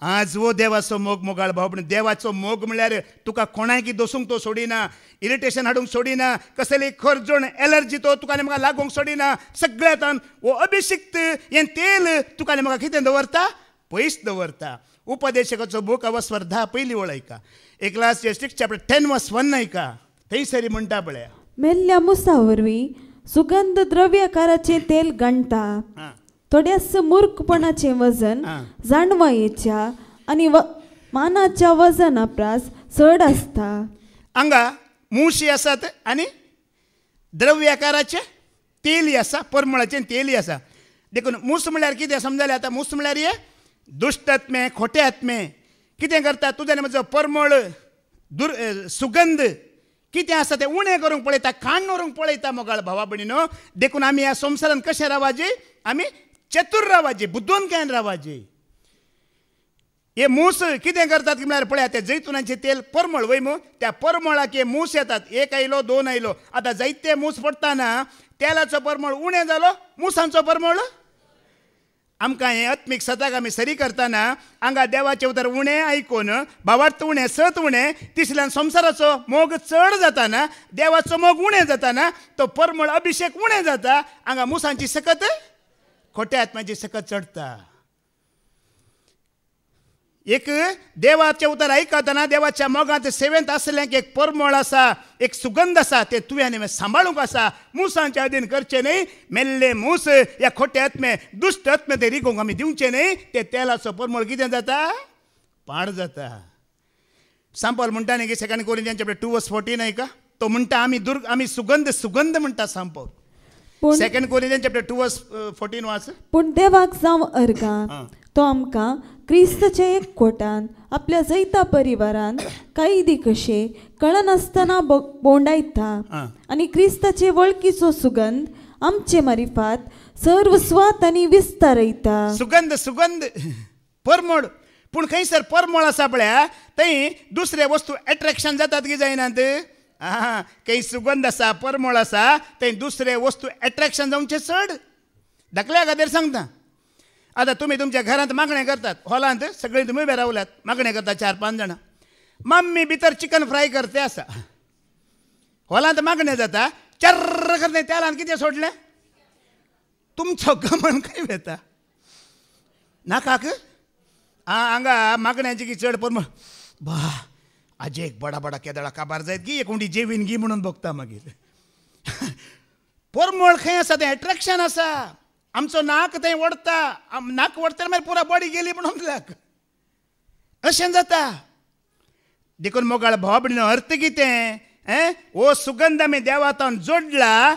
Speaker 1: आज वो देवाचो मोग मोगाळ भाव, पण देवाचो मोग म्हणल्यार तुका कोणायकी दोसूंक तो सोडिना, इरिटेशन हाडूंक सोडिना, कसली खर्जूण एलर्जी तो तुका आनी म्हाका लागूंक सोडिना. सगळ्यांत वो अभिशिक्त हें तेल तुका आनी म्हाका कितें दवरता, पयस दवरता. उपदेशकाचो बूक अवस्वर 10 पयली वळयका. Ecclesiastes chapter 10 verse 1 ऐका. थंयसरी म्हणटा पळया,
Speaker 2: मेल्ल्या मुसा वरवीं सुगंध द्रव्यकाराचें तेल गणटा. थोड्यास मूर्खपणाचें वजन जाणवायेच्या आनी मानाच्या वजना प्रास चड आसता.
Speaker 1: हांगा मुशी आसात आनी द्रव्यकाराचें तेली आसा, परमळाचें तेली आसा. देखून मूस म्हणल्यार कितें समजलें आतां. मूस म्हणल्यार हे दुश्ट आत्मे, खोटे आत्मे कितें करता, तुजें म्हजो परमळ सुगंध कितें आसा तें उणें करूंक पळयता, काण व्हरूंक पळयता मोगाळ भावा भयणीनो. देखून आमी ह्या संवसारांत कशें रावाजे, आमी चतुर रावाजे, बुद्दोनकायेन रावाजे. हे मूस कितें करतात म्हळ्यार पळया, ते जैतुनाचें तेल परमळ वय मू, त्या परमळाक हे मूस येतात. 1 आयलो 2 आयलो, आतां जायते मूस पडटाना तेलाचो परमळ उणें जालो, मुसांचो परमळ. आमकां हें आत्मीक सताक आमी सरी करतना हांगा देवाचें उतर उणें आयकून, भावार्थ उणें, सत उणें, तिसऱ्यान संवसाराचो मोग चड जाताना, देवाचो मोग उणें जाताना, तो परमळ अभिशेक उणें जाता. हांगा मुसांची सकत, खोट्या आत्म्याची सकत चडटा. एक देवाचें उतर आयकतना देवाच्या मोगांत सेवेंत आसल्यांक एक परमळ आसा, एक सुगंध आसा, ते तुवें आनी सांबाळूंक आसा. मुसांच्या अधीन करचें न्हय. मेल्ले मूस या खोटे आत्मे, दुश्ट आत्मे ते रिकोंक आमी दिवचे न्हय. ते तेलाचो परमळ कितें जाता, पाड जाता. सांपल म्हणटा न्ही की 2 Corinthians chapter 2 verse 14 ऐका. तो म्हणटा आमी सुगंध म्हणटा सांपल. 2 Corinthians chapter 2 verse 14 वाच.
Speaker 2: पूण देवाक जावं अर्गा, तो आमकां क्रिस्ताचे एक कोटान आपल्या जैता परिवारान कैदी कशे कळनासतना बोंडायता आनी क्रिस्ताचे वळखीचो सुगंध आमचे मारिफात सर्व स्वात आनी विस्तारयता.
Speaker 1: सुगंध परमळ. पूण खंयसर परमळ आसा पळया, थंय दुसरे वस्तू एट्रॅक्शन जातात की जायनात. खंय सुगंध आसा, परमळ आसा, थंय दुसरे वस्तू एट्रॅक्शन जावचे चड. धाकल्या खातीर सांगता. आतां तुमी तुमच्या घरांत मागणें करतात, हॉलांत सगळीं तुमी उबे रावल्यात, मागणें करता 4-5 जाणां. मम्मी भितर चिकन फ्राय करते आसा. हॉलांत मागणें जाता, चर्र करते तेलांत कितें सोडलें, तुमचो गमन खंय वेता नाकाक. हांगा मागण्याची की चड परमळ, बा आजे एक बडा केदळा काबार जायत की एक उंडी जेवीन गी म्हणून बघता मागीर. परमळ खंय आसा तें एट्रॅक्शन आसा. आमचो नाक थंय ओडता, नाक ओडटा मागीर पुरा बॉडी गेली म्हणून लाग अशें जाता. देखून मोगाळ भावा भयणीनो, अर्थ कितें, हो सुगंध आमी देवातान जोडला.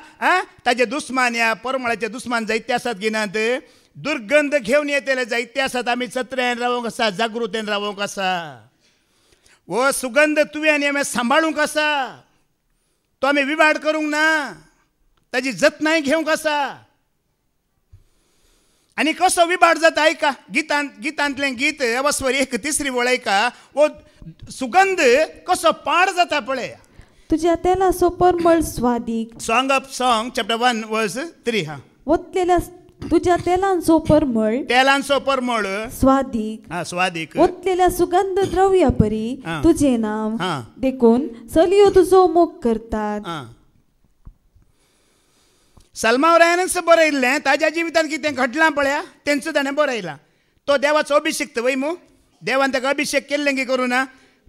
Speaker 1: ताजे दुस्मान, ह्या परमळाचे दुस्मान जायते आसात गिनात. दुर्गंध घेवन येतले जायते आसात. आमी सत्र्यान रावूंक आसा, जागृतेन रावूंक आसा. हो सुगंध तुवें आनी आमी सांबाळूंक आसा. तो आमी विवाड करूंक ना. ताजी जतनाय घेवंक आसा. आनी कसो विभाड जाता ऐका, गितांतलें गीत अवस्वर 31 वळयका, वो सुगंध कसो पाड जाता पळय.
Speaker 2: तुझ्या तेलाचो परमळ स्वादीक.
Speaker 1: सॉंग ऑफ सॉंग चॅप्टर 1 वर्स 3.
Speaker 2: ओतलेल्या तुझ्या तेलांचो परमळ.
Speaker 1: तेलांचो परमळ
Speaker 2: स्वादीक.
Speaker 1: स्वादीक.
Speaker 2: ओतलेल्या सुगंध द्रव्या परी तुझे नाव
Speaker 1: हा.
Speaker 2: देखून चलयो तुजो मोग करतात.
Speaker 1: सलमावरायानच बरयल्लें, ताज्या जिवितांत कितें घडलां पळया तेंचो ताणें बरयलां. तो देवाचो अभिषेक वय मू, देवान ताका अभिषेक केल्लें की करूं ना,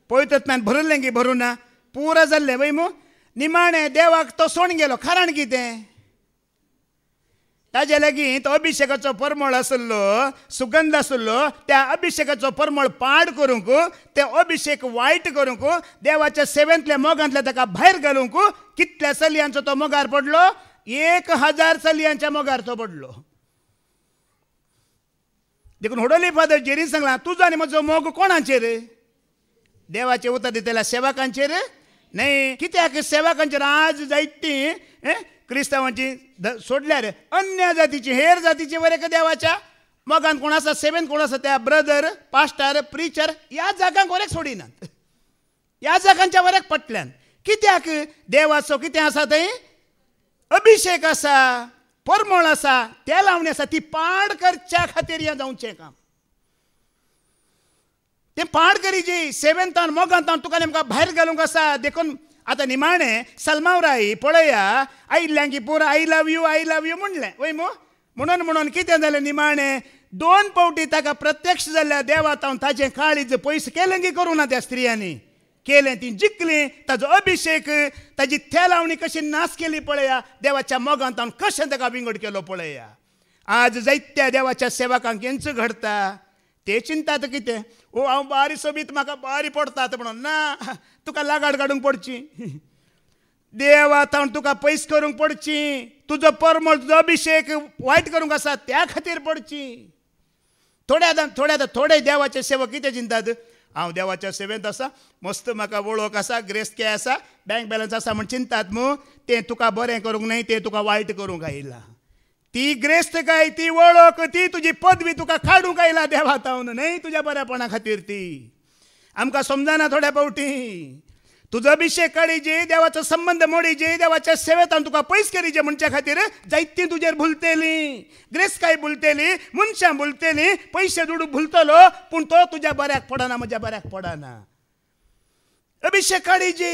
Speaker 1: पवित्रत्म्यान भरल्लें की भरूं ना, पुरो जाल्लें वय मू. निमाणें देवाक तो सोण गेलो, कारण कितें? ताजे लागीं तो अभिषेकाचो परमळ आसलो, सुगंध आसलो, त्या अभिषेकाचो परमळ पाड करूंक, ते अभिषेक वायट करूंक, देवाच्या सेवेंतल्या मोगांतल्या ताका भायर घालूंक कितल्या चलयांचो तो मोगार पडलो? 1000 चलयांच्या मोगार तो पडलो. देखून होडोली फादर जेरीन सांगला, तुजो आनी म्हजो मोग कोणाचेर? देवाचे उतर दितल्या सेवकांचेर न्हय. कित्याक सेवकांचेर आज जायतीं क्रिस्तांवांची सोडल्यार अन्य जातीची, हेर जातीची वरेक देवाच्या मोगान कोण आसा, सेवेन कोण आसा, त्या ब्रदर, पास्टर, प्रिचर ह्या जागांक वरेक सोडिनात, ह्या जागांच्या वरेक पटल्यान. कित्याक? देवाचो कितें आसा थंय? अभिषेक आसा, परमळ आसा, ते लावणी आसा, ती पाड करच्या खातीर हें जावचें काम. तें पाड करीची सेवेंतान मोगांतान तुका नेमका भायर घालूंक आसा. देखून आतां निमाणें सलमावराई पळया, आयिल्ल्यां की पुरो आय लव यू म्हणलें वय मू. म्हणून कितें जालें? निमाणें 2 फावटी ताका प्रत्यक्ष जाल्ल्या देवातावन ताचें काळीज पयस केलें की करूं ना त्या स्त्रियांनी केलें. ती जिखली, ताजो अभिषेक, ताजी तेलावणी कशी नास केली पळया, देवाच्या मोगांतावन कशें ताका विंगड केलो पळया. आज जायत्या देवाच्या सेवकांक हेंच घडता. ते चिंतात कितें? ओ हांव बारी सोबीत, म्हाका बारी पडतात म्हणून. ना, तुका लागाड काडूंक पडची, देवातावन तुका पयस करूंक पडची, तुजो परमळ, तुजो अभिषेक वायट करूंक आसा त्या खातीर पडची. थोडे देवाचे सेवक कितें चिंतात? हांव देवाच्या सेवेंत आसा, मस्त म्हाका वळख आसा, ग्रेस्त आसा, बँक बॅलन्स आसा म्हण चिंतात मू. तें तुका बरें करूंक न्हय, तें तुका वायट करूंक आयला. ती ग्रेस्त काय, ती वळख, ती तुजी पदवी तुका काडूंक आयला देवातावन, न्हय तुज्या बऱ्यापणा खातीर. ती आमकां समजना थोड्या फावटी. तुजो अभिषेक काडीजे, देवाचो संबंध मोडीजे, देवाच्या सेवेंतान तुका पयस करीजे म्हणच्या खातीर जायतीं तुजेर भुलतेलीं, ग्रेस्काय भुलतेली, मनशां भुलतेलीं, पयशे जोडूंक भुलतलो, पूण तो तुज्या बऱ्याक पडना, म्हज्या बऱ्याक पडना. अभिषेक काडीजे,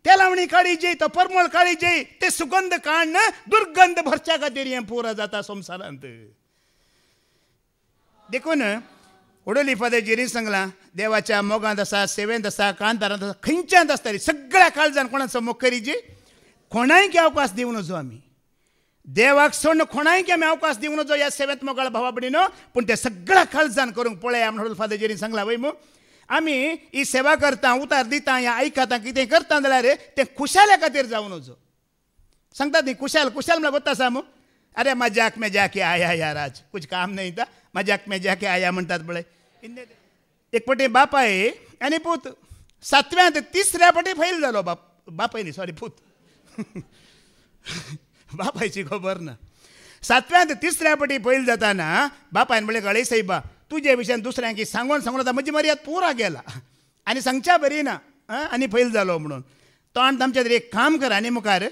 Speaker 1: तेलावणी काडीजे, तो परमळ काडीजे, ते सुगंध काडन दुर्गंध भरच्या खातीर हें पुरो जाता संवसारांत. देखून उडोली फादर जेरीन सांगलां, देवाच्या मोगांत आसा, सेवेंत आसा, कांतारांत आसा, खंयच्यात आसतली, सगळ्या काळजान कोणाचो मोग करीजे. कोणायक अवकाश दिवं नजो आमी, देवाक सोडून कोणायक आमी अवकाश दिवं नजो ह्या सेवेंत मोगाळ भावा भयणीनो. पूण ते सगळ्या काळजान करूंक पळया म्हणून फादर जेरीन सांगला वय मू. आमी ही सेवा करता, उतार दिता, या आयकता, कितें करता जाल्यार तें खुशाल्या खातीर जावं नजो. सांगतात न्ही खुशाल म्हळ्यार गोत्ता आसा मू. अरे मजाक मजाक आया यार, आज कुछ काम नहीं था, मजाक मजाक आया म्हणटात पळय. एक पटी बापाय आनी पूत 7व्यांत 3ऱ्या पटी फैल जालो. बापाय न्ही, सॉरी, पूत. बापायची खबर ना. 7व्यांत 3ऱ्या पटी फैल जाताना बापायन म्हणलें, गळे सायबा, तुजे विशयान दुसऱ्यांक सांगून आतां म्हजी मर्याद पुरा गेला आनी सांगच्या बरी ना, आनी फैल जालो म्हणून. तो आनी आमच्या तरी एक काम कर आनी मुखार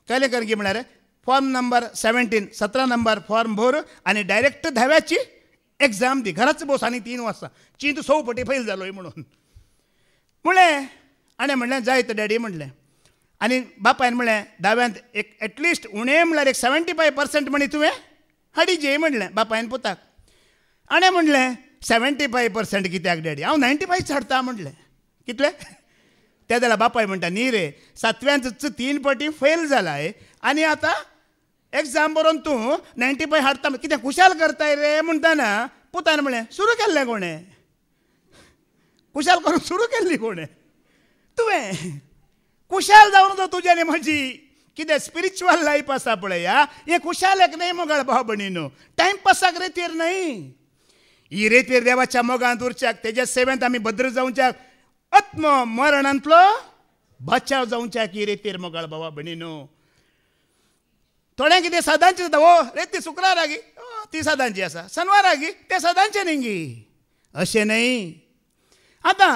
Speaker 1: कले कर की म्हळ्यार फॉर्म नंबर 17 नंबर फॉर्म भर आनी डायरेक्ट 10व्याची एग्जाम दी. घराच बस आनी 3 वर्सां. चिंत 100 पटी फैल जालोय म्हणून म्हणलें. आनी म्हणलें जायत डॅडी म्हणलें. आनी बापायन म्हणलें 10व्यांत एक एटलिस्ट उणें म्हणल्यार एक 75% म्हणी तुवें हाडिजे म्हणलें बापायन पुताक. आनी म्हणलें 75% कित्याक डॅडी, हांव 95 हाडटा म्हणलें. कितले ते जाल्यार बापाय म्हणटा, न्ही रे, 7व्यांत 3 पटी फैल जालाय आनी आतां एग्जाम बरोवन तूं 95 हाडटा, कितें खुशाल करताय रे म्हणटाना पुतान म्हणलें, सुरू केल्लें कोणें? खुशाल करूंक सुरू केल्ली कोणें? तुवें. खुशाल जावन नजो तुजी आनी म्हजी. कितें स्पिरिच्युअल लायफ आसा पळय, हें खुशालेक न्हय मोगाळ भाव भयणीनो, टायमपासाक रेतीर न्हय. ही रेतीर देवाच्या मोगांत उरच्याक, तेज्या सेवेंत आमी भद्र जावच्याक, आत्म मरणांतलो बचाव जावच्याक ही रेतीर मोगाळ भावा भयणीनो. थोड्यांक कितें सदांची जाता ओ रे ती शुक्रारागी ती सदांची आसा शनवारागी ते सदांचे न्ही अशें न्ही. आतां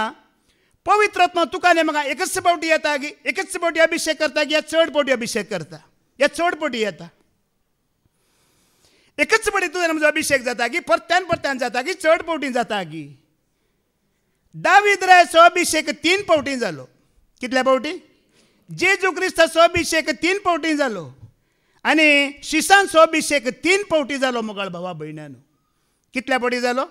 Speaker 1: पवित्र आत्मा तुका आनी म्हाका एकच फावटी येता गी एकच फावटी अभिषेक करता गी या चड फावटी अभिषेक करता या चड फावटी येता. एकच फावटी तुवें म्हजो अभिषेक जाता गी परत्यान परत्यान जाता गी चड फावटी जाता गी. दावीद रायाचो अभिषेक 3 फावटी जालो. कितल्या फावटी? जेजू क्रिस्ताचो अभिषेक 3 फावटी जालो आनी शिसांचो अभिषेक 3 फावटी जालो. मोगाळ भावा भयण्यानो कितल्या फावटी जालो?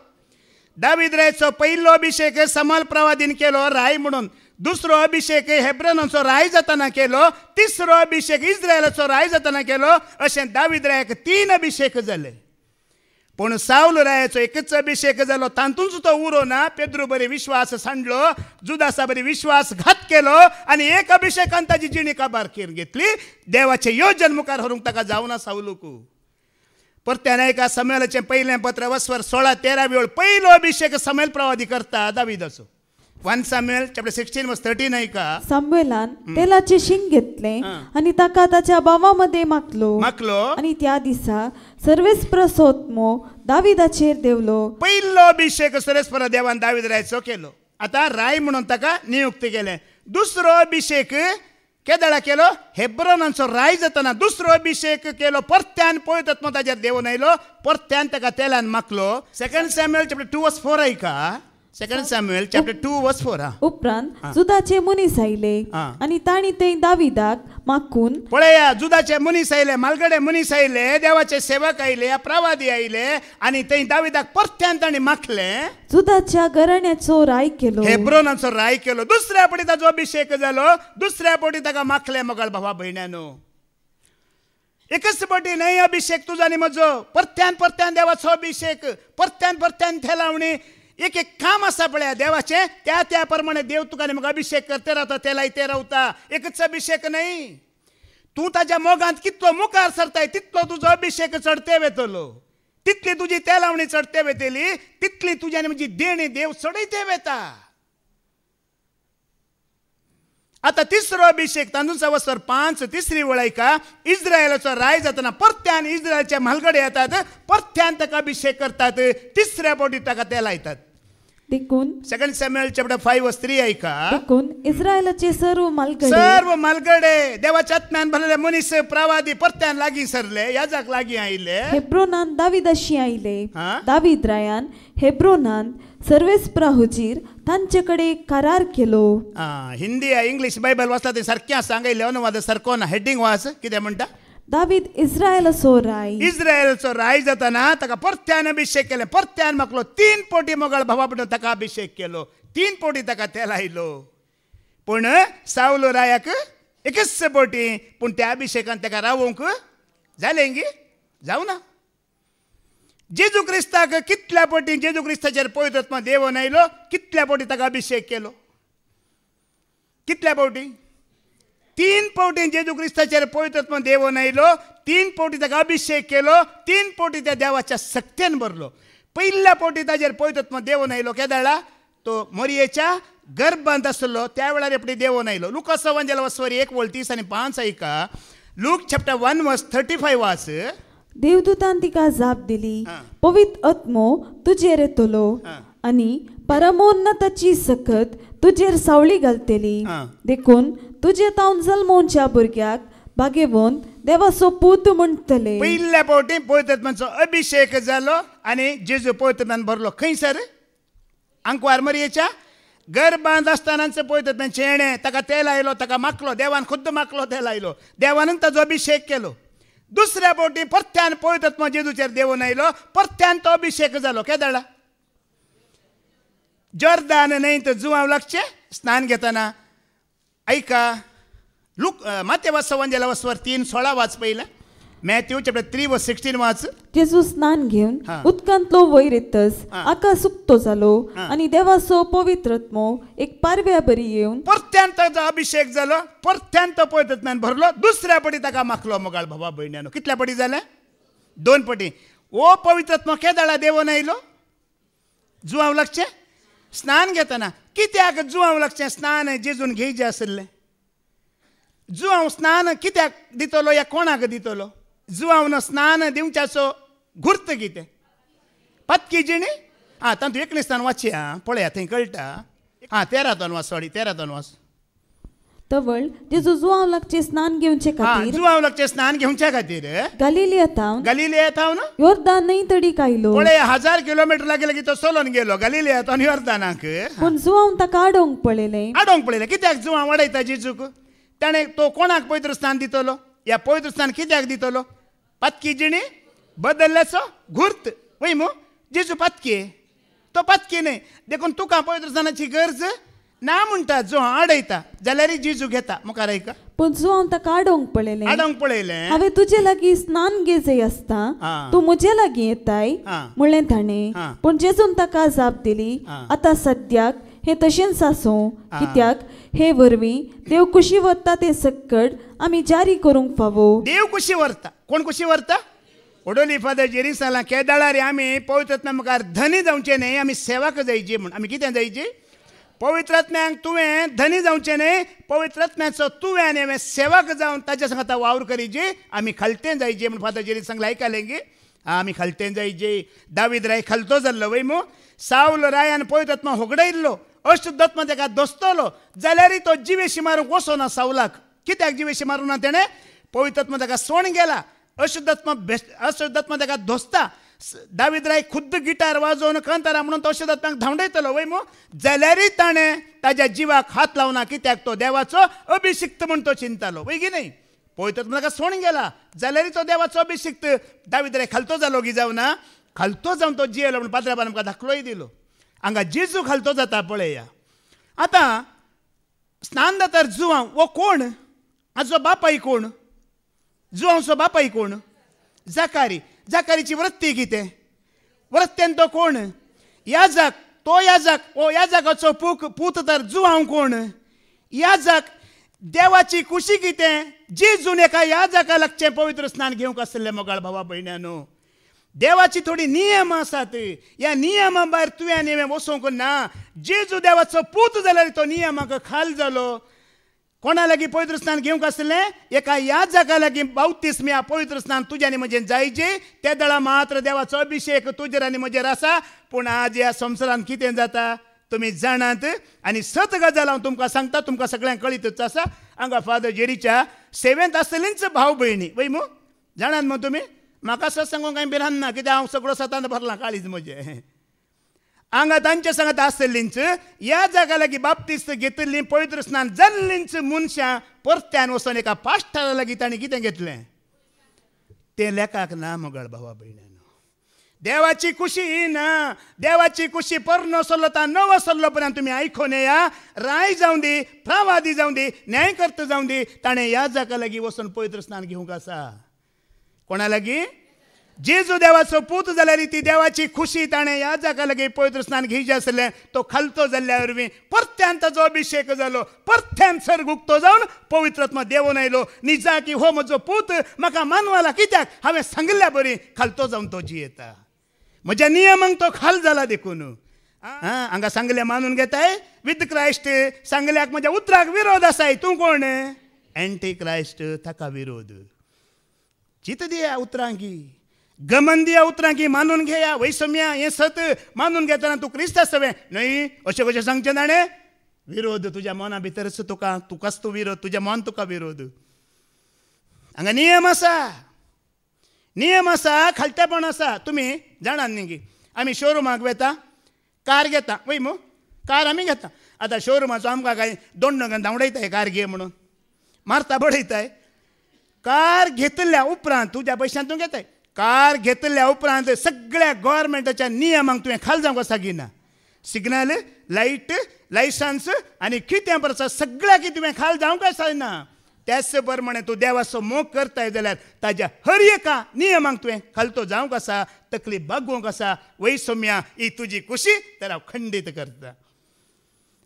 Speaker 1: दावीद रायाचो पयलो अभिषेक समाल प्रवादीन केलो राय म्हणून. दुसरो अभिषेक हेब्रोनाचो राय जाताना केलो. तिसरो अभिषेक इस्रायलाचो राय जाताना केलो. अशें दावीद रायाक 3 अभिषेक जाले. पूण साऊल रायाचो एकच अभिषेक जालो. तातूंच तो उरो ना. पेद्रू बरी विश्वास सांडलो. जुदासा बरी विश्वासघात केलो आनी एक अभिषेकान ताची जिणी काबार घेतली. देवाचें योजन मुखार व्हरूंक ताका जावना साऊलूक. परत्यान एका समेलाचें पयलें पत्र वस्वर 16-13 वेळ पयलो अभिषेक समेल प्रवादी करता दावीदाचो. 1 Samuel chapter 16 verse 13 ऐका.
Speaker 2: सामुएलान तेलाचे शिंग घेतले आणि ताका ताच्या भावामध्ये माखलो आणि त्या दिसा सर्वेस्पर सोत्मो दावीदाचेर देवलो.
Speaker 1: पयलो अभिषेक सर्वेस्पर देवान दावीद रायाचो केलो. आता राय म्हणून ताका नियुक्त केलें. दुसरो अभिषेक केदळा केलो? हेब्रोनाचो राय जाताना दुसरो अभिषेक केलो. परत्यान पळयत आत्मा ताजेर देवून आयलो. परत्यान ताका तेलान माखलो. 2 Samuel chapter 2 verse 4 ऐका. 2 Samuel chapter 2 verse 4.
Speaker 2: उपरांत जुदाचे मनीस आयले आणि ताणी ते दावीदाक माखून.
Speaker 1: पळया जुदाचे मनीस आयले मालगडे मनीस आयले देवाचे सेवक आयले प्रवादी आयले आणि ते दावीदाक परत्यान ताणी माखले.
Speaker 2: जुदाच्या घराण्याचो राय केलो.
Speaker 1: हेब्रोनाचो राय केलो. दुसऱ्या पटी ताचो अभिषेक जालो. दुसऱ्या पटी ताका माखले. मोगाळ भावा भयण्यानो एकच पटी न्हय अभिषेक तुजो आनी म्हजो. परत्यान परत्यान देवाचो अभिषेक परत्यान परत्यान थेलावणी. एक एक काम आसा पळया देवाचे त्या प्रमाणे देव तुका आनी म्हाका अभिषेक करते रावता तेलाय ते रावता. एकच अभिषेक न्हय. तूं ताच्या मोगांत कितलो मुखार सरताय तितलो तुजो अभिषेक चडते वेतलो. तितली तुजी तेलावणी चडते वेतली तितली तुजी आनी म्हजी देणी देव चडयते वेता. आता तिसरो अभिषेक तांदूळचा वस्वर 5 तिसरी वेळ ऐका. इस्रायलाचो राय जाताना परत्यान इस्रायलचे म्हालगडे येतात. परत्यान ताका अभिषेक करतात. तिसऱ्या फावटी ताका तेल लायतात.
Speaker 2: देखून
Speaker 1: 2 Samuel chapter 5 verse 3 ऐका.
Speaker 2: देखून इस्रायलाचे सर्व मालगडे
Speaker 1: देवाच्या आत्म्यान भरलेले मनीस प्रवादी परत्यान लागीं सरले. याजाक लागीं आयले.
Speaker 2: हेब्रोनान दावीदाशी आयले. दावीद रायान हेब्रोनान सर्वेस्परा हुजीर तांचेकडे करार केलो.
Speaker 1: हिंदी इंग्लिश बायबल वाचला ते सारकें सांगयले. अनुवाद सारको ना. हेडिंग वाच कितें म्हणटा.
Speaker 2: दावीद इस्रायलाचो
Speaker 1: राय जाताना ताका परत्यान अभिषेक केले. परत्यान माखलो. 3 फावटी मोगाळ भावा पडून ताका अभिषेक केलो. 3 फावटी ताका तेल आयलो. पूण साऊल रायाक एकच फावटी. पूण त्या अभिषेकान ताका रावूंक जालें गी जावना. जेजू क्रिस्ताक कितल्या फावटी जेजू क्रिस्ताचेर पळयत आत्मा देवून आयलो. कितल्या फावटी ताका अभिषेक केलो? कितल्या फावटी? 3 फावटी जेजू क्रिस्ताचेर पळयत आत्मा देवून आयलो. 3 फावटी ताका अभिषेक केलो. 3 फावटी त्या देवाच्या शक्तीन भरलो. पहिल्या फावटी ताजेर पळयत आत्मा देवून आयलो केदाळा तो मरियेच्या गर्भांत आसलो त्या वेळार एपटी देवून आयलो. लुकास एवंजेल वस्वर 1:30 आणि 5 ऐका. लूक चॅप्टर 1 verse 35 वाच.
Speaker 2: देवदूतान तिका जाप दिली. पवित्र आत्मो तुजेर येतलो आणि परमोन्नताची सकत तुजेर सावळी घालतली. देखून तुजे तावन जल्मोवच्या भुरग्याक बागेवून देवाचो पूत म्हणटले.
Speaker 1: पहिल्या फावटी पवित्र आत्म्याचो अभिषेक जालो आणि जेजू पवित्र आत्म्यान भरलो. खंयसर? आंकवार मरियेच्या गर्भांत आसतनाच पवित्र आत्म्याचें येणें. ताका तेल आयलो. ताका माखलो. देवान खुद्द माखलो तेल आयलो. देवान ताचो अभिषेक केलो. दुसऱ्या फावटी परत्यान पळयत आत्मा जेजूचेर देवून आयलो. परत्यान तो अभिषेक जालो केदाळा जॉर्दान न्हय तर जुवांव लागचें स्नान घेताना. ऐका माथ्या वाचवंजेला वस्वर 3:16 वाच पयलें. मॅथ्यू चॅप्टर 3 verse 16 वाच.
Speaker 2: जेजू स्नान घेवन उदकांतलो वयर येतच आकाश उक्तो जालो आणि देवाचो पवित्र आत्मो एक पारव्या बरी येवन
Speaker 1: परत्यान ताचो अभिषेक जालो. परत्यान तो पळयत आत्म्यान भरलो. दुसऱ्या फावटी ताका माखलो. मोगाळ भावा भयण्यानो कितल्या फावटी जालें? 2 फावटी. ओ पवित्र आत्मो केदाळा देवून आयलो. जुवांव लागचें स्नान घेताना. कित्याक जुवांव लागचें स्नान जेजून घेवचें आसलें? जुवांव स्नान कित्याक दितलो या कोणाक दितलो? जुवावन स्नान दिवच्याचो घुर्त कितें पत्की जिणी तांतू एकलेस्तान वाचया पळया थंय कळटा 13 वाच 13 वाच
Speaker 2: तवळ जेजू जुआवलाकचे स्नान घेवचे खातीर
Speaker 1: जुआवलाकचे स्नान घेवच्या खातीर गलिलियांत
Speaker 2: योर्दान न्हंय तडीक आयलो
Speaker 1: पळय 1000 किलोमीटर लागले तो चलोन गेलो गलिलियांत आनी योर्दानाक
Speaker 2: पूण जुआव ताका आडोवंक पळयलें
Speaker 1: कित्याक जुआव वाडयता जेजूक ताणें तो कोणाक पवित्र स्नान दितलो या पवित्र स्नान कित्याक दितलो पत्की जिणी बदल्ल्याचो घुर्त वय मो जेजू पत्की तो पत्की न्हय देखून तुका पवित्र स्नानाची गरज ना म्हणटा जो आडयता जाल्यार जेजू घेता मुखार ऐका
Speaker 2: पूण जुआव ताका आडोवंक
Speaker 1: पळयलें
Speaker 2: हांवें तुजे लागीं स्नान घेवचें आसता तूं म्हजे लागीं येताय म्हणलें ताणें पूण जेजून ताका जाप दिली आतां सद्याक हें तशेंच आसूं कित्याक हे वरवीं देव कुशी व्हरता तें सकट आमी जारी करूंक फावो
Speaker 1: देव कुशी व्हरता कोण कुशी व्हरता ओडोली फादर जेरिसाला केदाळा रे आमी पवित्र मुखार धनी जावचे न्हय आमी सेवाक जायची म्हण आमी कितें जायची पवित्रात्म्यांक तुवें धनी जावचें न्हय पवित्रात्म्याचो तुवें आनी हांवें सेवाक जावन ताच्या सांगता वावर करीचे आमी खालतें जायचे म्हण फादर जेरी सांगलें आयकलें गे आमी खालतें जायचे दावीद राय खालतो जाल्लो वय मो सावल रायान पवित्रात्मा होगडयल्लो अशुद्धात्मा ताका दोस्तलो जाल्यारय तो जिवेशी मारूंक वचोना सावलाक कित्याक जिवेशी मारूं ना तेणें पवित्रात्मा ताका सोण गेला अशुद्धात्मा ताका दोस्ता दावीद राय खुद्द गिटार वाजोवन कांतारा म्हणून तो अशुद्धात्म्याक धांवडयतलो वय मो जाल्यारय ताणें ताज्या जिवाक हात लावना कित्याक तो देवाचो अभिशिक्त म्हूण तो चिंतालो वय की न्हय पवित्रात्मा ताका सोण गेला जाल्यारय तो देवाचो अभिशिक्त दावीद राय खालतो जालो की जावना खालतो जावन तो जियेलो म्हूण पाद्राबान आमकां दाखलोय दिलो हांगा जेजू खालतो जाता पळया आतां स्नान जातार जुवांव वो कोण हाजो बापाय कोण जुवांवचो बापाय कोण जाकारीची वृत्ती कितें वृत्तेन तो कोण याजक तो याजक ओ याजकाचो पूत तर जुवांव कोण याजक देवाची कुशी कितें जेजून एका याजका लागचें पवित्र स्नान घेवंक आसलें मोगाळ भावा भयण्यानो देवाची थोडी नियम आसात ह्या नियमा भायर तुवें आनी हांवें वचोंक ना जेजू देवाचो पूत जाल्यार तो नियमाक खाल जालो कोणा लागीं पवित्र स्नान घेवंक आसलें एका याजका लागीं बावतिस्म ह्या पवित्र स्नान तुजें आनी म्हजें जायचें त्या दळा मात्र देवाचो अभिशेक तुजेर आनी म्हजेर आसा पूण आज ह्या संवसारांत कितें जाता तुमी जाणात आनी सत गजाल हांव तुमकां सांगता तुमकां सगळ्यांक कळीतच आसा हांगा फादर जेरीच्या सेवेंत आसलींच भाव भयणी वय मू जाणात मग तुमी म्हाका सत सांगूंक कांय भिरांत ना कित्याक हांव सगळो सतान भरलां काळीज म्हजें हांगा तांचे सांगत आसलींच ह्या जागा लागीं बाप्तिस्त घेतिल्लीं पवित्र स्नान जाल्लींच मनशां परत्यान वचून एका पाश्टारा लागीं ताणें कितें घेतलें तें लेखाक ना मोगाळ भावा भयण्यानो देवाची कुशी ना देवाची कुशी परनो सरलो ता नवो सरलो पर्यंत तुमी आयकून येया राय जावं दी प्रवादी जावं दी न्यायकर्ता जावं दी ताणें ह्या जागा लागीं वचून पवित्र स्नान घेवंक आसा कोणा लागीं जेजू देवाचो पूत जाल्यार ती देवाची खुशी ताणें ह्या जागा लागीं पवित्र स्नान घेवचें आसलें तो खालतो जाल्ल्या वरवीं परत्यान ताचो अभिशेक जालो परत्यान सर्ग उक्तो जावन पवित्रात्मा देवून आयलो निजा की हो म्हजो पूत म्हाका मानवाला कित्याक हांवें सांगल्या बरी खालतो जावन तो जियेता म्हज्या नियमांक तो खाल जाला देखून हांगा सांगल्या मानून घेताय विथ क्रायस्ट सांगल्याक म्हज्या उतराक विरोध आसाय तूं कोण एंटी क्रायस्ट ताका विरोध चित दिया उतरांकी गमन दिया उतरांकी मानून घेया वैसम्या हें सत मानून घेतना तूं क्रिस्त आसवे न्हय अशें कशें सांगचें ताणें विरोध तुज्या मना भितरच तुकाच तूं विरोध तुजें मन तुका विरोध हांगा नियम आसा खालतेपण आसा तुमी जाणात न्ही आमी शोरुमाक वेता कार घेता वय मू कार आमी घेता आतां शोरुमाचो आमकां कांय दोंड धांवडयताय कार घे म्हणून मारता बडयताय कार घेतल्या उपरांत तुज्या पयशांत तूं घेताय कार घेतल्या उपरांत सगळ्या गव्हर्मेंटाच्या नियमांक तुवें खाल जावंक सागिना सिग्नल लायट लायसन्स आनी कितें परसा सगळ्या कितें तुवें खाल जावंक जायना त्याच प्रमाणे तूं देवाचो मोग करताय जाल्यार ताज्या हर एका नियमांक तुवें खालतो जावंक आसा तकली बागोवंक आसा वय सोम्या ही तुजी खुशी तर हांव खंडीत करता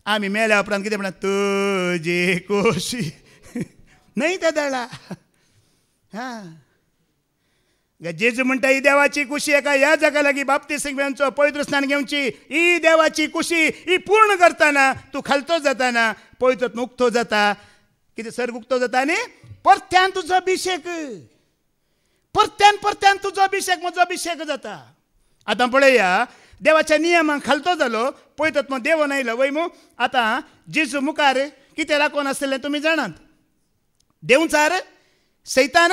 Speaker 1: आमी मेल्या उपरांत कितें म्हणटा तुजी खुशी न्हय त्या दळा जेजू म्हणटा ही देवाची खुशी एका ह्या जागा लागीं बाप्तिस्म घेवचो पवित्र स्नान घेवची ही देवाची खुशी ही पूर्ण करतना तूं खालतो जाताना पवित्र उक्तो जाता कितें सर्ग उक्तो जाता न्ही परत्यान तुजो अभिशेक परत्यान परत्यान तुजो अभिषेक म्हजो अभिषेक जाता. आतां पळया, देवाच्या नियमांक खालतो जालो पळयतात मग देव नायलो वय मू. आतां जेजू मुखार कितें राखोन आसलें तुमी जाणात. देंवचार सैतान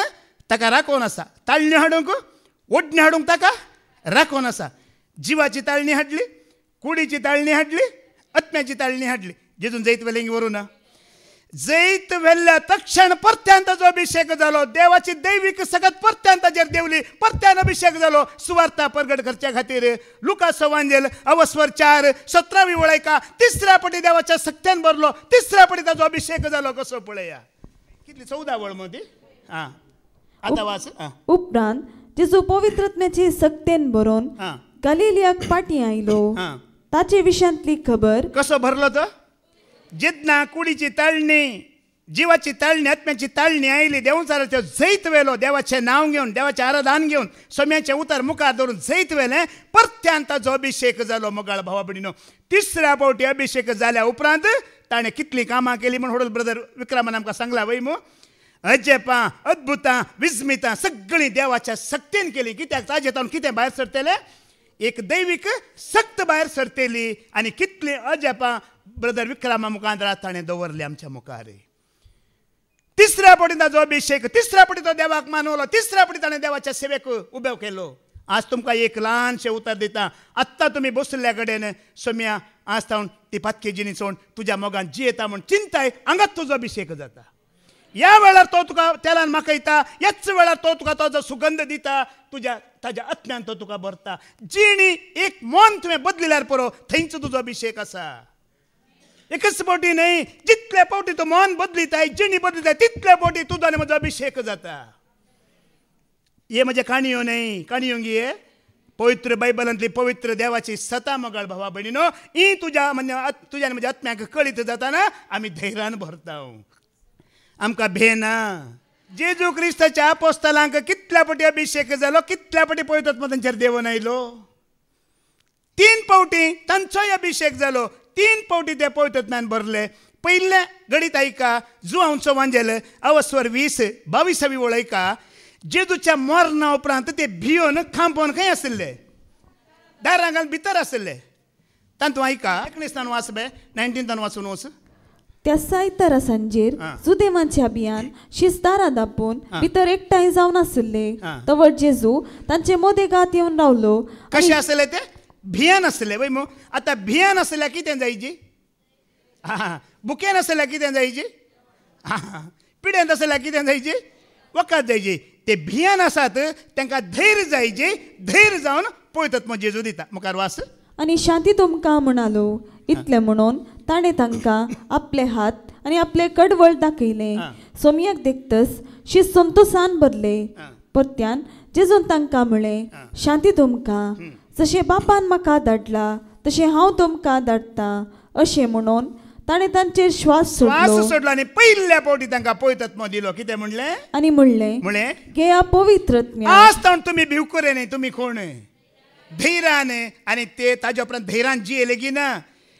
Speaker 1: ताका राखोन आसा. ताळणी हाडूंक ओडणी हाडूंक ताका राखोन आसा. जिवाची ताळणी हाडली, कुडीची ताळणी हाडली, आत्म्याची ताळणी हाडली. जेजून जैत वेलेंगी व्हरू ना. जैत वेल्ल्या तक्षण परत्यान ताजो अभिषेक जालो. देवाची दैवीक सगत परत्यान ताजेर देवली. परत्यान अभिषेक जालो सुवार्ता प्रगट करच्या खातीर. लुका सवांजेल अवस्वर 4:17 वळयका. तिसऱ्या पटी देवाच्या सक्त्यान भरलो. तिसऱ्या पटी ताजो अभिषेक जालो. कसो पळया, कितली 14 वळ मदी. हां आतां वाच.
Speaker 2: उपरांत जेजू पवित्रत्म्याची सक्तेन बरोवन गलिलियाक पाटी आयलो. ताचे विशयांतली खबर.
Speaker 1: कसो भरलो तो. जितना कुडीची ताळणी, जिवाची ताळणी, आत्म्याची ताळणी आयली. देवचाराचो जैत वेलो. देवाचें नांव घेवन, देवाचें आराधन घेवन, सोम्याचें उतार मुखार धरून जैत वेलें. परत्यान ताजो अभिषेक जालो. मोगाळ भावा भयणीनो, तिसऱ्या फावटी अभिषेक जाल्या उपरांत ताणें कितलीं कामां केलीं म्हण होडल ब्रदर विक्रमान आमकां सांगला वय मू. अजेपां, अद्भुतां, विस्मितां सगळीं देवाच्या सक्तीन केलीं. कित्याक ताजे तावन कितें भायर सरतलें. एक दैवीक सक्त भायर सरतेली. आनी कितलीं अजेपां ब्रदर विक्रमा मुखार ताणें दवरले आमच्या मुखार. तिसऱ्या फावटी ताजो अभिषेक. तिसऱ्या फावटी तो देवाक मानवलो. तिसऱ्या फावटी ताणें देवाच्या सेवेक उबो केलो. आज तुमकां एक ल्हानशें उतर दिता. आत्तां तुमी बसल्या कडेन सोम्या आज तावन ती पातकी जिणी सोड तुज्या मोगान जी येता म्हूण चिंताय. हांगाच तुजो अभिषेक जाता. ह्या वेळार तो तुका तेलान माकयता. ह्याच वेळार तो तुका ताजो सुगंध दिता. ताज्या आत्म्यान तो तुका भरता. जिणी एक मन तुवें बदलिल्यार पुरो थंयच तुजो अभिषेक आसा. एकच फावटी न्हय, जितले फावटी तूं मन बदलिताय, जिणी बदलिताय, तितले फावटी तुजो आनी म्हजो अभिषेक जाता. हे म्हजे काणयो न्हय, काणयो गी हे पवित्र बायबलांतली पवित्र देवाची सता मोगाळ भावा भयणीनो. ही तुज्या आनी म्हज्या आत्म्याक कळीत जाताना आमी धैर्यान भरता. आमकां भेना. जेजू क्रिस्ताच्या आपोस्तलांक कितल्या फावटी अभिषेक जालो. कितल्या फावटी पळयतात मग तांचेर देव आयलो. 3 फावटी तांचोय अभिषेक जालो. 3 फावटी ते पळयतात भरले. पयल्या घडीत ऐका. जुआंचो वांजेल अवस्वर 20:22 वळयका. जेजूच्या मरणा उपरांत ते भियोन खांपोवन खंय आसले. दारांगान भितर आसले. तांतू ऐका 19 वाच बे 19 वाचून वच.
Speaker 2: त्या सायतारा सांजेर सुदैवांच्या बियान शिस्तारा दापून भितर एकठांय जावन आसले. तवट जेजू तांचे मोदेगात येवन रावलो.
Speaker 1: कशे आसले ते. भियान आसले वय मो. आतां भियान आसल्यार कितें जायची. बुकेन आसल्यार कितें जायची. पिड्यांत आसल्यार कितें जायची. वखद जायची. ते भियान आसात तांकां धैर्य जायचे. धैर्य जावन पळयतात मग जेजू दिता. मुखार वास.
Speaker 2: आनी शांती तुमकां म्हणालो. इतलें म्हणून ताणें तांकां आपले हात आनी आपले कडवळ दाखयले. सोमयाक देखतस शीत संतोषान भरले. परत्यान जेजून तांकां म्हळें, शांती तुमकां. जशें बापान म्हाका धाडला तशें हांव तुमकां धाडटा. अशें म्हणून ताणें तांचेर श्वास सोडलो
Speaker 1: आनी पयल्या फावटी तांकां पळयतात मो दिलो. कितें म्हणलें.
Speaker 2: आनी म्हणलें, घेया पवित्रत्म्या.
Speaker 1: आज तावन तुमी भिवकुरे न्ही. तुमी कोण. धैर्यान. आनी ते ताजे उपरांत धैर्यान जियेले गी ना.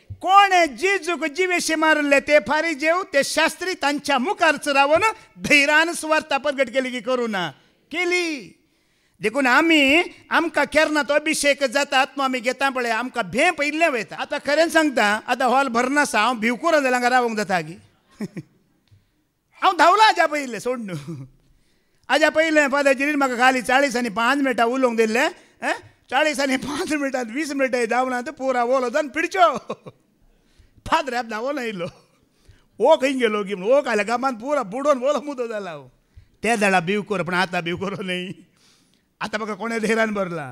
Speaker 1: कोण जेजूक जिवेशे मारले ते फारीजेव ते शास्त्री तांच्या मुखारच रावन धैर्यान सुवार्ता प्रगट केली की करू ना. केली. देखून आमी आमकां केन्ना तो अभिषेक जाता आत्मा आमी घेता पळय आमकां भे पयल्लें वयता. आतां खरें सांगता आतां हॉल भरनासा. हांव भिवकुरो जाल्यार हांगा रावंक जाता गी. हांव धांवला हाज्या पयलें सोड न्हू. हाज्या पयलें फादर म्हाका खाली 40 आनी 5 मिनटां उलोवंक दिल्लें. 40 आनी 5 मिनटां 20 मिनटां धांवना तर पुरा ओलो जावन पिडच्यो. फादर धांवून येयलो. ओ खंय गेलो गी म्हूण. ओ खाल्या गामान पुरा बुडोवन ओलो मुदो जाला. हांव त्या झाडां भिवकुरो पण आतां भिवकुरो न्हय. आतां म्हाका कोणें धैर्यान भरला.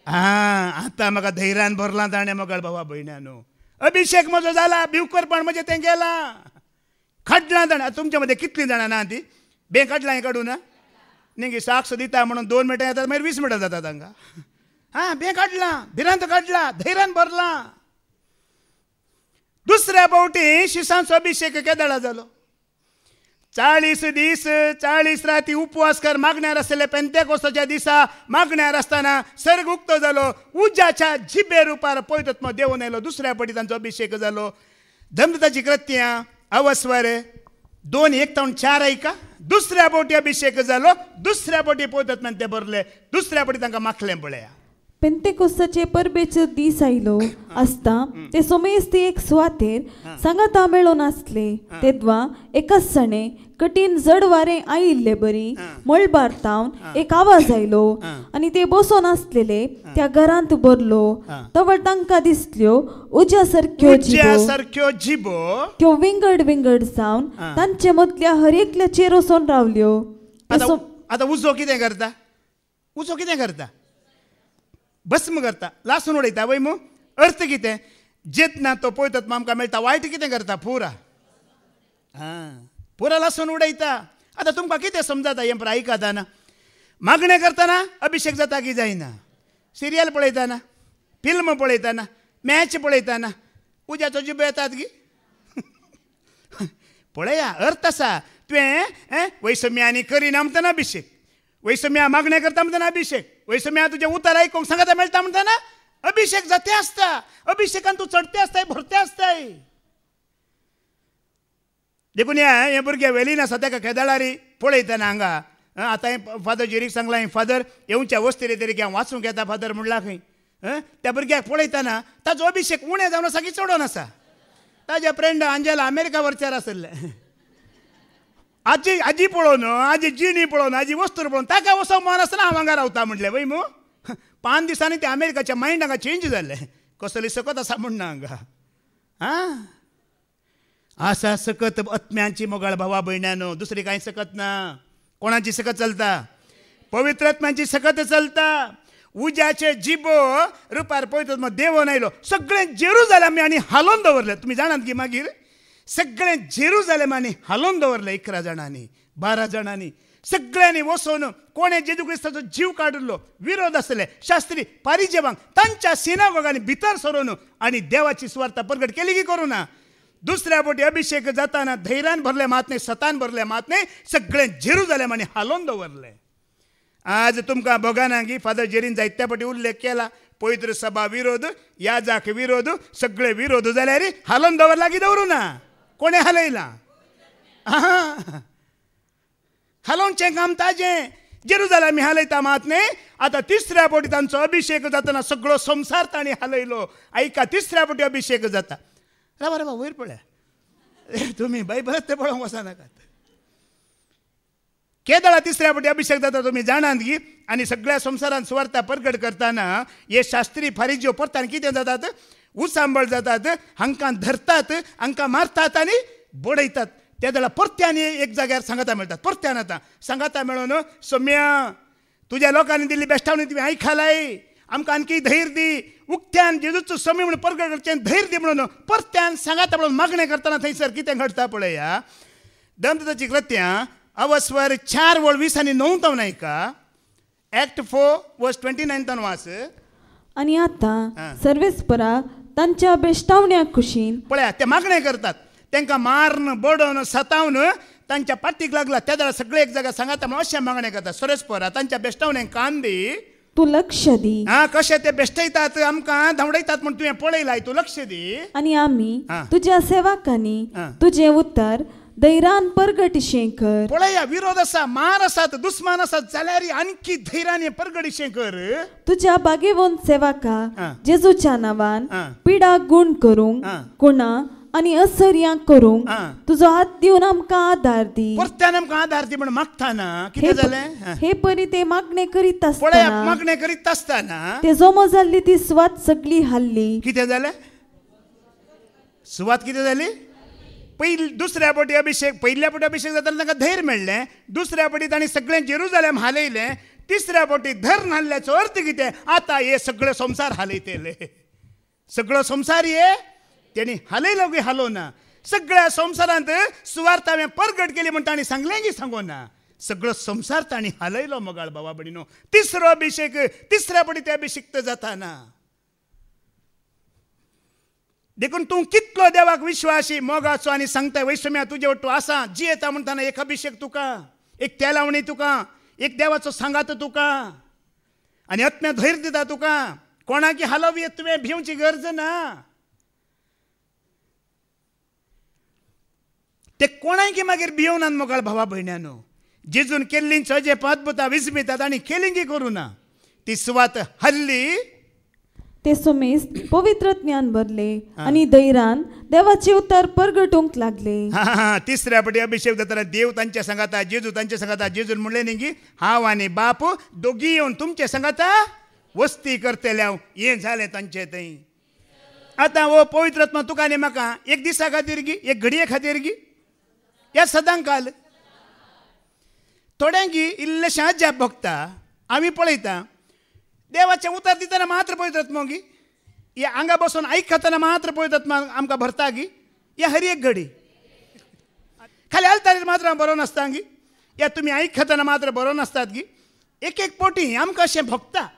Speaker 1: आतां म्हाका धैर्यान भरला ताणें मोगाळ भावा भयण्यानो. अभिषेक म्हजो जाला. भिवकरपण म्हजें तें गेलां. खडलां ताणें. तुमच्या मदें कितलीं जाणां ना ती बे खडलां हें काडून न्ही साक्ष दिता म्हणून 2 मिनटां येतात मागीर 20 मिनटां जाता तांकां. बे काडलां. भिरांत काडला. धैर्यान भरलां. दुसऱ्या फावटी शिसांचो अभिषेक केदळा जालो. 40 दीस 40 राती उपवास कर मागण्यार आसले. पेंतेकोस्ताच्या दिसा मागण्यार आसतना सर्ग उक्तो जालो. उज्याच्या जिबे रुपार पळयतात मग देवून आयलो. दुसऱ्या फावटी तांचो अभिषेक जालो. धमदाची कृत्यां अवस्वर 2 1 3 4 ऐका. दुसऱ्या बोटी अभिषेक जालो, दुसऱ्या बोटी पळयतात ते बरले, दुसऱ्या बोटी तांकां माखलें पळया.
Speaker 2: पेंतेकोस्ताचे परबेचो दीस आयलो आसता ते सोमेस्ती एक सुवातेर सांगाता मेळोन आसले. तेदवा एकाच सणे कठीण जड वारें आयिल्ले बरी मळबार तावन एक आवाज आयलो आनी ते बसोन आसलेले त्या घरांत भरलो. तवळ तांकां दिसल्यो उज्या सारक्यो
Speaker 1: जिबो
Speaker 2: त्यो विंगड विंगड जावन तांचे मदल्या हर एकल्याचेर वचोन रावल्यो.
Speaker 1: आतां उजो कितें करता? उजो कितें करता? भस्म करता, लासून उडयता वय मू. अर्थ कितें? जेतना तो पळयतात आमकां मेळटा, वायट कितें करता? पुरा लासून उडयता. आतां तुमकां कितें समजता हें आयकता ना? मागणें करतना अभिषेक जाता की जायना? सिरियल पळयतना, फिल्म पळयतना, मॅच पळयतना उज्याचो जिबो येतात की? पळया, अर्थ आसा. तुवें वैसम्यांनी करिना म्हणटना अभिषेक, वैसम्या मागणें करता म्हणटना अभिषेक, वैसम्या तुजें उतर आयकूंक सांगता मेळटा म्हणटना अभिषेक जाते आसता. अभिषेकान तूं चडते आसताय, भरते आसताय. देखून हे भुरगे वेलीन आसा ताका केदाळारी पळयतना हांगा आतां फादर जेरीक सांगलां, फादर येवच्या वस्तीर तरी हांव वाचूंक येता फादर म्हणला खंय. त्या भुरग्याक पळयतना ताजो अभिषेक उणें जावन आसा की चडोन आसा? ताज्या फ्रेंड अंजला अमेरिका वरच्यार आसले. आजी पळोवन, आजी जिणी पळोवन, आजी वस्तूर पळोवन ताका वचो मन आसतना हांव हांगा रावता म्हणलें वय मू. 5 दिसांनी ते अमेरिकाच्या मायंड हांगा चेंज जालें. कसली सकत आसा म्हणना हांगा. आसा सकत आत्म्यांची मोगाळ भावा भयण्यानो, दुसरी कांय सकत ना. कोणाची सकत चलता? पवित्र आत्म्यांची सकत चलता. उज्याचे जिबो रुपार पळयतात मग देवून आयलो, सगळें जेरुजालेम आनी हालोवन दवरलें. तुमी जाणात की मागीर सगळें जेरुजालेम आनी हालोवन दवरलें. 11 जाणांनी, 12 जाणांनी सगळ्यांनी वचून कोणे जेजू क्रिस्ताचो जीव काडिल्लो विरोध आसले शास्त्री पारिजेवांक तांच्या सिनागोगांनी भितर सरून आनी देवाची सुवार्ता प्रगट केली की करूं ना? दुसऱ्या बोटी अभिषेक जाताना धैर्यान भरले मात नाही, सतान भरले मात नाही, सगळें जेरुजालेम आनी हालोवन दवरलें. आज तुमकां भोगाना की फादर जेरीन जायत्या फावटी उल्लेख केला. पवित्र सभा विरोध, याजाक विरोध, सगळे विरोध जाल्यार हालोवन दवरला की दवरूं ना? कोणे हालयला? हालोवचें काम ताजें. जेरुजालेम हालयता मात न्ही. आतां तिसऱ्या फावटी तांचो अभिषेक जातना सगळो संवसार तांणी हालयलो. ऐका, तिसऱ्या फावटी अभिषेक जाता. रावा रावा वयर पळया, तुमी बायबलांत तें पळोवंक वचनाकात. केदळा तिसऱ्या फावटी अभिषेक जाता तुमी जाणात की? आनी सगळ्या संवसारांत सुवार्ता प्रगट करताना हे शास्त्री फारिज्यो परतान कितें जातात? उसांबळ जातात, हांकां धरतात, हांकां मारतात आनी बडयतात. त्या वेळा परत्यान एक जाग्यार सांगाता मेळटात. परत्यान आतां सांगाता मेळोन, सोम्या तुज्या लोकांनी दिल्ली बेश्टावणी तुवें आयकलाय, आमकां आणखी धैर्य दी, उक्त्यान जेजूचो समय म्हणून प्रगट करचें धैर्य दी म्हणून परत्यान सांगाता म्हणून मागणें करतना थंयसर कितें घडटा पळया. दंतची कृत्यां अवस्वर 4:20-9 नायका. ॲक्ट 4:29 वाच.
Speaker 2: आनी आतां सर्वेस्परा तांच्या बेश्टावण्या कुशीन
Speaker 1: पळया ते मागणें करतात. तांकां मारून बडोवन सतावन तांच्या पाठीक लागला. त्या वेळा सगळे एक जागा सांगाता म्हणून अशें मागणें करतात. सर्वेस्परा तांच्या बेश्टावण्यांक कान दी,
Speaker 2: तूं लक्ष दी.
Speaker 1: कशें ते बेश्टयतात, आमकां धांवडयतात म्हूण तुवें पळयलाय, तूं लक्ष दी.
Speaker 2: आनी आमी तुज्या सेवकांनी तुजें उतर धैर्यान परगटशें कर.
Speaker 1: पळया, विरोध आसा, मार आसात, दुस्मान आसात, जाल्यार आणखी धैर्यान परगटशें कर.
Speaker 2: तुज्या बागेवंत सेवका जेजूच्या नांवान पिडा गूण करूंक, गुणा आनी असर्यां करूंक तुजो हात दिवन आमकां आदार दी.
Speaker 1: परत्यान आमकां आदार दी म्हणून मागताना कितें जालें?
Speaker 2: हे परी ते मागणें करीत
Speaker 1: पळया,
Speaker 2: आसतना
Speaker 1: मागणें करीत आसतना
Speaker 2: ते जमो जाल्ली ती सुवात सगळी हाल्ली.
Speaker 1: कितें जालें? सुवात कितें जाली? दुसऱ्या फावटी अभिषेक, पयल्या फावटी अभिषेक जाताना तांकां धैर्य मेळ्ळें. दुसऱ्या फावटी तांणी सगळें जेरुजालेम हालयलें. तिसऱ्या फावटी धर्म हाडल्याचो अर्थ कितें? आतां हे सगळे संवसार हालयतले. सगळो संवसार हे तेणी हालयलो की हालोवना? सगळ्या संवसारांत सुवार्ता हांवें प्रगट केली म्हण तांणी सांगलें की सांगोना? सगळो संवसार तांणी हालयलो मोगाळ बाबा भयणीनो. तिसरो अभिषेक, तिसऱ्या फावटी ते अभिषेक जाताना देखून तूं कितलो देवाक विश्वासी मोगाचो आनी सांगता वैषम्या तुजे वट्टू आसा जी येता म्हणटाना एक अभिषेक तुका, एक तेलावणी तुका, एक देवाचो सांगात तुका, आनी आत्म्या धैर्य दिता तुका. कोणाकी हालोवी तुवें भिवची गरज ना. ते कोणाय मागीर भियोनान मोगाळ भावा भयण्यानो. जेजून केल्लीं सजे अद्भुतां विस्मितात आनी केलिंगी करूं ना. ती सुवात हल्ली
Speaker 2: ते सुमेस पवित्र ज्ञान भरले आणि दैरान देवाचे उतार परगटूंक लागले.
Speaker 1: तिसऱ्या पटी अभिषेक जाताना देव तांच्या सांगाता, जेजू तांच्या सांगाता. जेजून म्हणले न्ही की हांव आनी बाप दोगी येवन तुमचे सांगाता वस्ती करतले. हांव हें जालें तांचे थंय. आतां हो पवित्र आत्मा तुका आनी म्हाका एक दिसा खातीर गी, एक घडये खातीर गी, या सदां काल. थोड्यांकी इल्लेशें अजाप भोगता. आमी पळयता देवाचे उतर दितना मात्र पवित्र आत्मा गी, या आंगा बसून आयकताना मात्र पवित्र आत्मा आमकां भरता गी, या हर एक घडी. खाली आलतारीर मात्र हांव बरो नासता गी, या तुमी आयकताना मात्र बरो नासतात गी. एक एक पोटी आमकां अशें भोगता.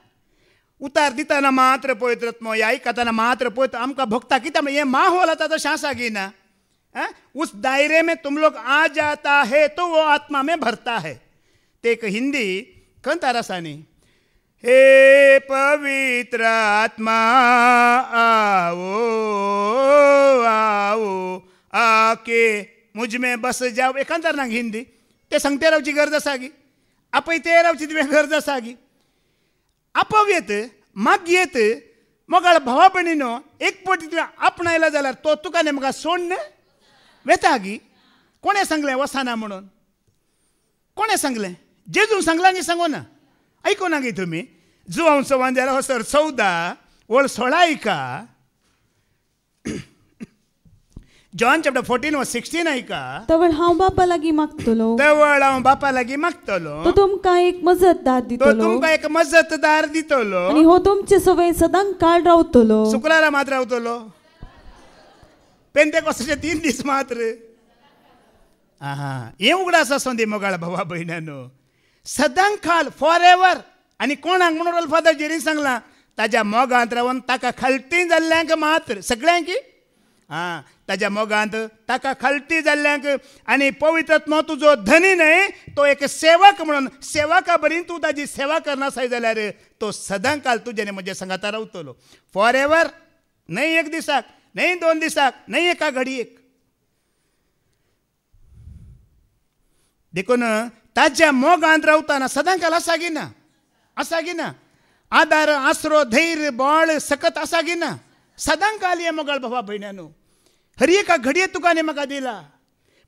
Speaker 1: उतार दितना मात्र पवित्र आत्मा, या आयकताना मात्र पवित्र आमकां भोगता. कित्याक हें माहोल आतां तशें आसा गी ना. उस दायरे में तुम लोग आ जाता है तो वो आत्मा में भरता है. ते एक हिंदी कंतार आसा न्ही, हे पवित्र आत्मा आओ आओ आके मुझ में बस जाओ. एकांतर ना हिंदी. ते सांगते रावची गरज आसा गी, आपयते रावची तुवें गरज आसा गी. आपोवयेत मागयेत मोगाळ भावा भयणीनो. एक पटी तुवें आपणायला जाल्यार तो तुका न्ही म्हाका सोडन वेता गी. कोणें सांगलें वसाना म्हणून? कोणें सांगलें? जेजून सांगला न्ही सांगो ना. ऐको ना गे तुम्ही. जुवांव सवांजार हसर 14 वळ 16 जॉन चॅप्टर 14 वर्स 16 ऐका.
Speaker 2: तवळ हांव बापा लागीं मागतलो,
Speaker 1: तवळ हांव बापा लागीं मागतलो,
Speaker 2: तो तुमकां एक मजतदार
Speaker 1: तो
Speaker 2: दितलो.
Speaker 1: तुमकां एक मजतदार दितलो.
Speaker 2: आणि हो तुमचे सवय सदां काळ रावतलो.
Speaker 1: शुक्रारा मात्र रावतलो. पेंतेकोस्ताचे 3 दीस मात्र. हें उगडास आसूं दी मोगाळ भावा भयण्यानो. सदां काल फॉर एवर. आनी कोणाक म्हणून फादर जेरीन सांगलां ताज्या मोगांत रावन ताका खालटी जाल्ल्यांक मात्र. सगळ्यांक ताज्या मोगांत ताका खालटी जाल्ल्यांक. आनी पवित्र आत्मा तुजो धनी न्हय, तो एक सेवक म्हणून. सेवका बरी तूं ताजी सेवा करनासाय जाल्यार तो सदां काल तुजे म्हजे सांगाता रावतलो. For ever. न्हय एक दिसाक, न्हय 2 दिसाक, न्हय एका घडयेक. देखून ताज्या मोगांत रावतना सदां काल आसा गी ना. आसा गी ना. आदार आसरो धैर्य बळ सकत आसा गी ना. सदां काल हे मोगाळ भावा भयण्यानो. हर एका घडये तुका न्ही म्हाका दिला.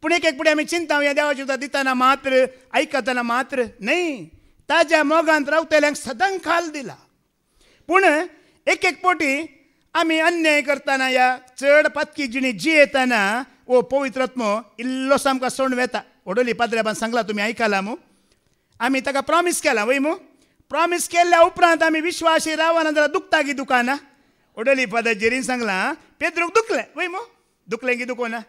Speaker 1: पूण एक एक पुढे आमी चिंता ह्या देवाची उतर दितना मात्र, आयकतना मात्र न्हय. ताज्या मोगांत रावतल्यांक सदां काल दिला. पूण एक एक पोटी आमी अन्याय करतना, या चड पातकी जिणी जियेतना ओ पवित्र आत्मो इल्लोसो आमकां सोडून वेता. ओडोली पाद्र्याबान सांगला, तुमी आयकला मू. आमी ताका प्रॉमीस केला वय मू. प्रॉमीस केल्ल्या उपरांत आमी विश्वासी रावना जाल्यार दुखता गी दुकाना. ओडोली फादर जेरीन सांगला पेद्रूक दुखलें वय मू. दुखलें की दुखोना.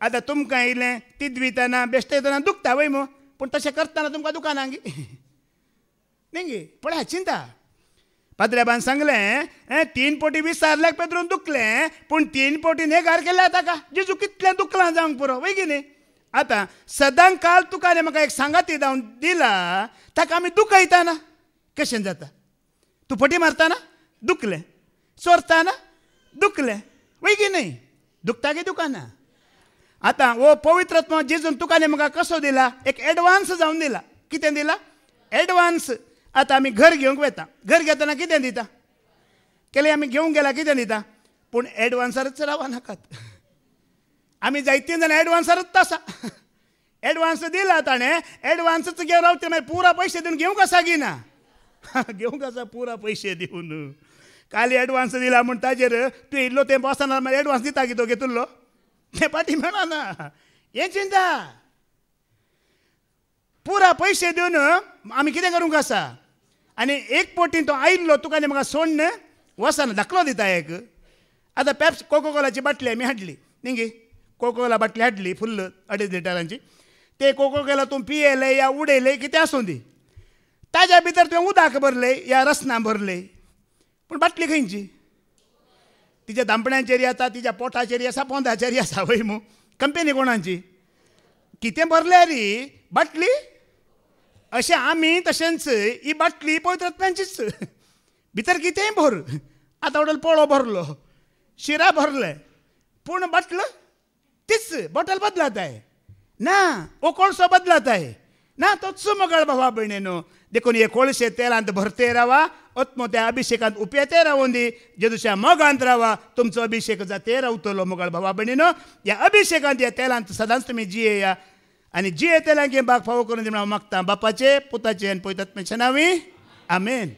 Speaker 1: आतां तुमकां इल्लें तिदवितना बेश्टयतना दुखता वय मू. पूण तशें करतना तुमकां दुकाना गी न्ही गे. पळय चिंता. पाद्र्याबान सांगलें 3 पोटी विचारल्याक पेद्रून दुखलें, पूण 3 पोटी नेगार केल्या ताका. जेजू कितलें दुखलां जावंक पुरो वय गी न्ही. आतां सदां काल तुका न्ही म्हाका एक सांगाती जावन दिला, ताका आमी दुखयतना कशें जाता? तूं पटी मारतना दुखलें, चोरतना दुखलें वय गी न्ही. दुखता गे दुकाना. आतां हो पवित्र आत्मा जेजून तुका न्ही म्हाका कसो दिला? एक एडवान्स जावन दिला. कितें दिला? एडवान्स. आतां आमी घर घेवंक वता. घर घेतना कितें दिता? केले आमी घेवंक गेला कितें दिता? पूण एडवान्सारच रावा नाकात. आमी जायतीं जाणां एडवान्सारच आसा. एडवान्स दिला ताणें, एडवान्सच घेवन रावता. मागीर पुरा पयशे दिवन घेवंक आसा गी ना. घेवंक आसा पुरा पयशे दिवन. काली एडवान्स दिला म्हूण ताजेर तूं इल्लो तेंप आसतना मागीर एडवान्स दिता की तो घेतलो ते पाटी मेळना. हें चिंता. पुरा पयशे दिवन आमी कितें करूंक आसा? आनी एक पोटी तो आयिल्लो तुका न्ही म्हाका सोडन वसना धाकलो दिता एक. आतां पेप्स कोकोकोलाची बाटली आमी हाडली न्ही गे. कोकोकोला बाटली हाडली फुल्ल 2.5 लिटरांची. ते कोकोकोला तूं पियेले या उडयले कितें आसूं दी, ताज्या भितर तुवें उदक भरलें या रसना भरलें, पूण बाटली खंयची? तिच्या दांपण्याचेर आसा, तिच्या पोटाचेर आसा, पोंदाचेर आसा वय मू. कंपनी कोणाची? कितें भरल्या रे बाटली? अशें आमी तशेंच ही बाटली पवित्र आत्म्याचीच. भितर कितेंय भर. आतां वडल पोळो भरलो, शिरा भरले, पूण बाटल तीच. बॉटल बदलात आहे. ना वो कोळसो बदलत आहे ना तोच मोगाळ भावा बहिणीनो देखून हे कोळशे तेलांत भरते रावा ओत्मो त्या अभिषेकांत उपेते रावून दी जेदुशा मोगांत रावा तुमचो अभिषेक जाते रावतलो मोगाळ भावा बहिणीनो या अभिषेकांत या तेलांत सदांच तुम्ही जियेया आणि जिये तेलांक बाग फावो करून हांव मागता बापाचे पुताचे आनी पवित्र आत्म्याच्या नांवी आमेन.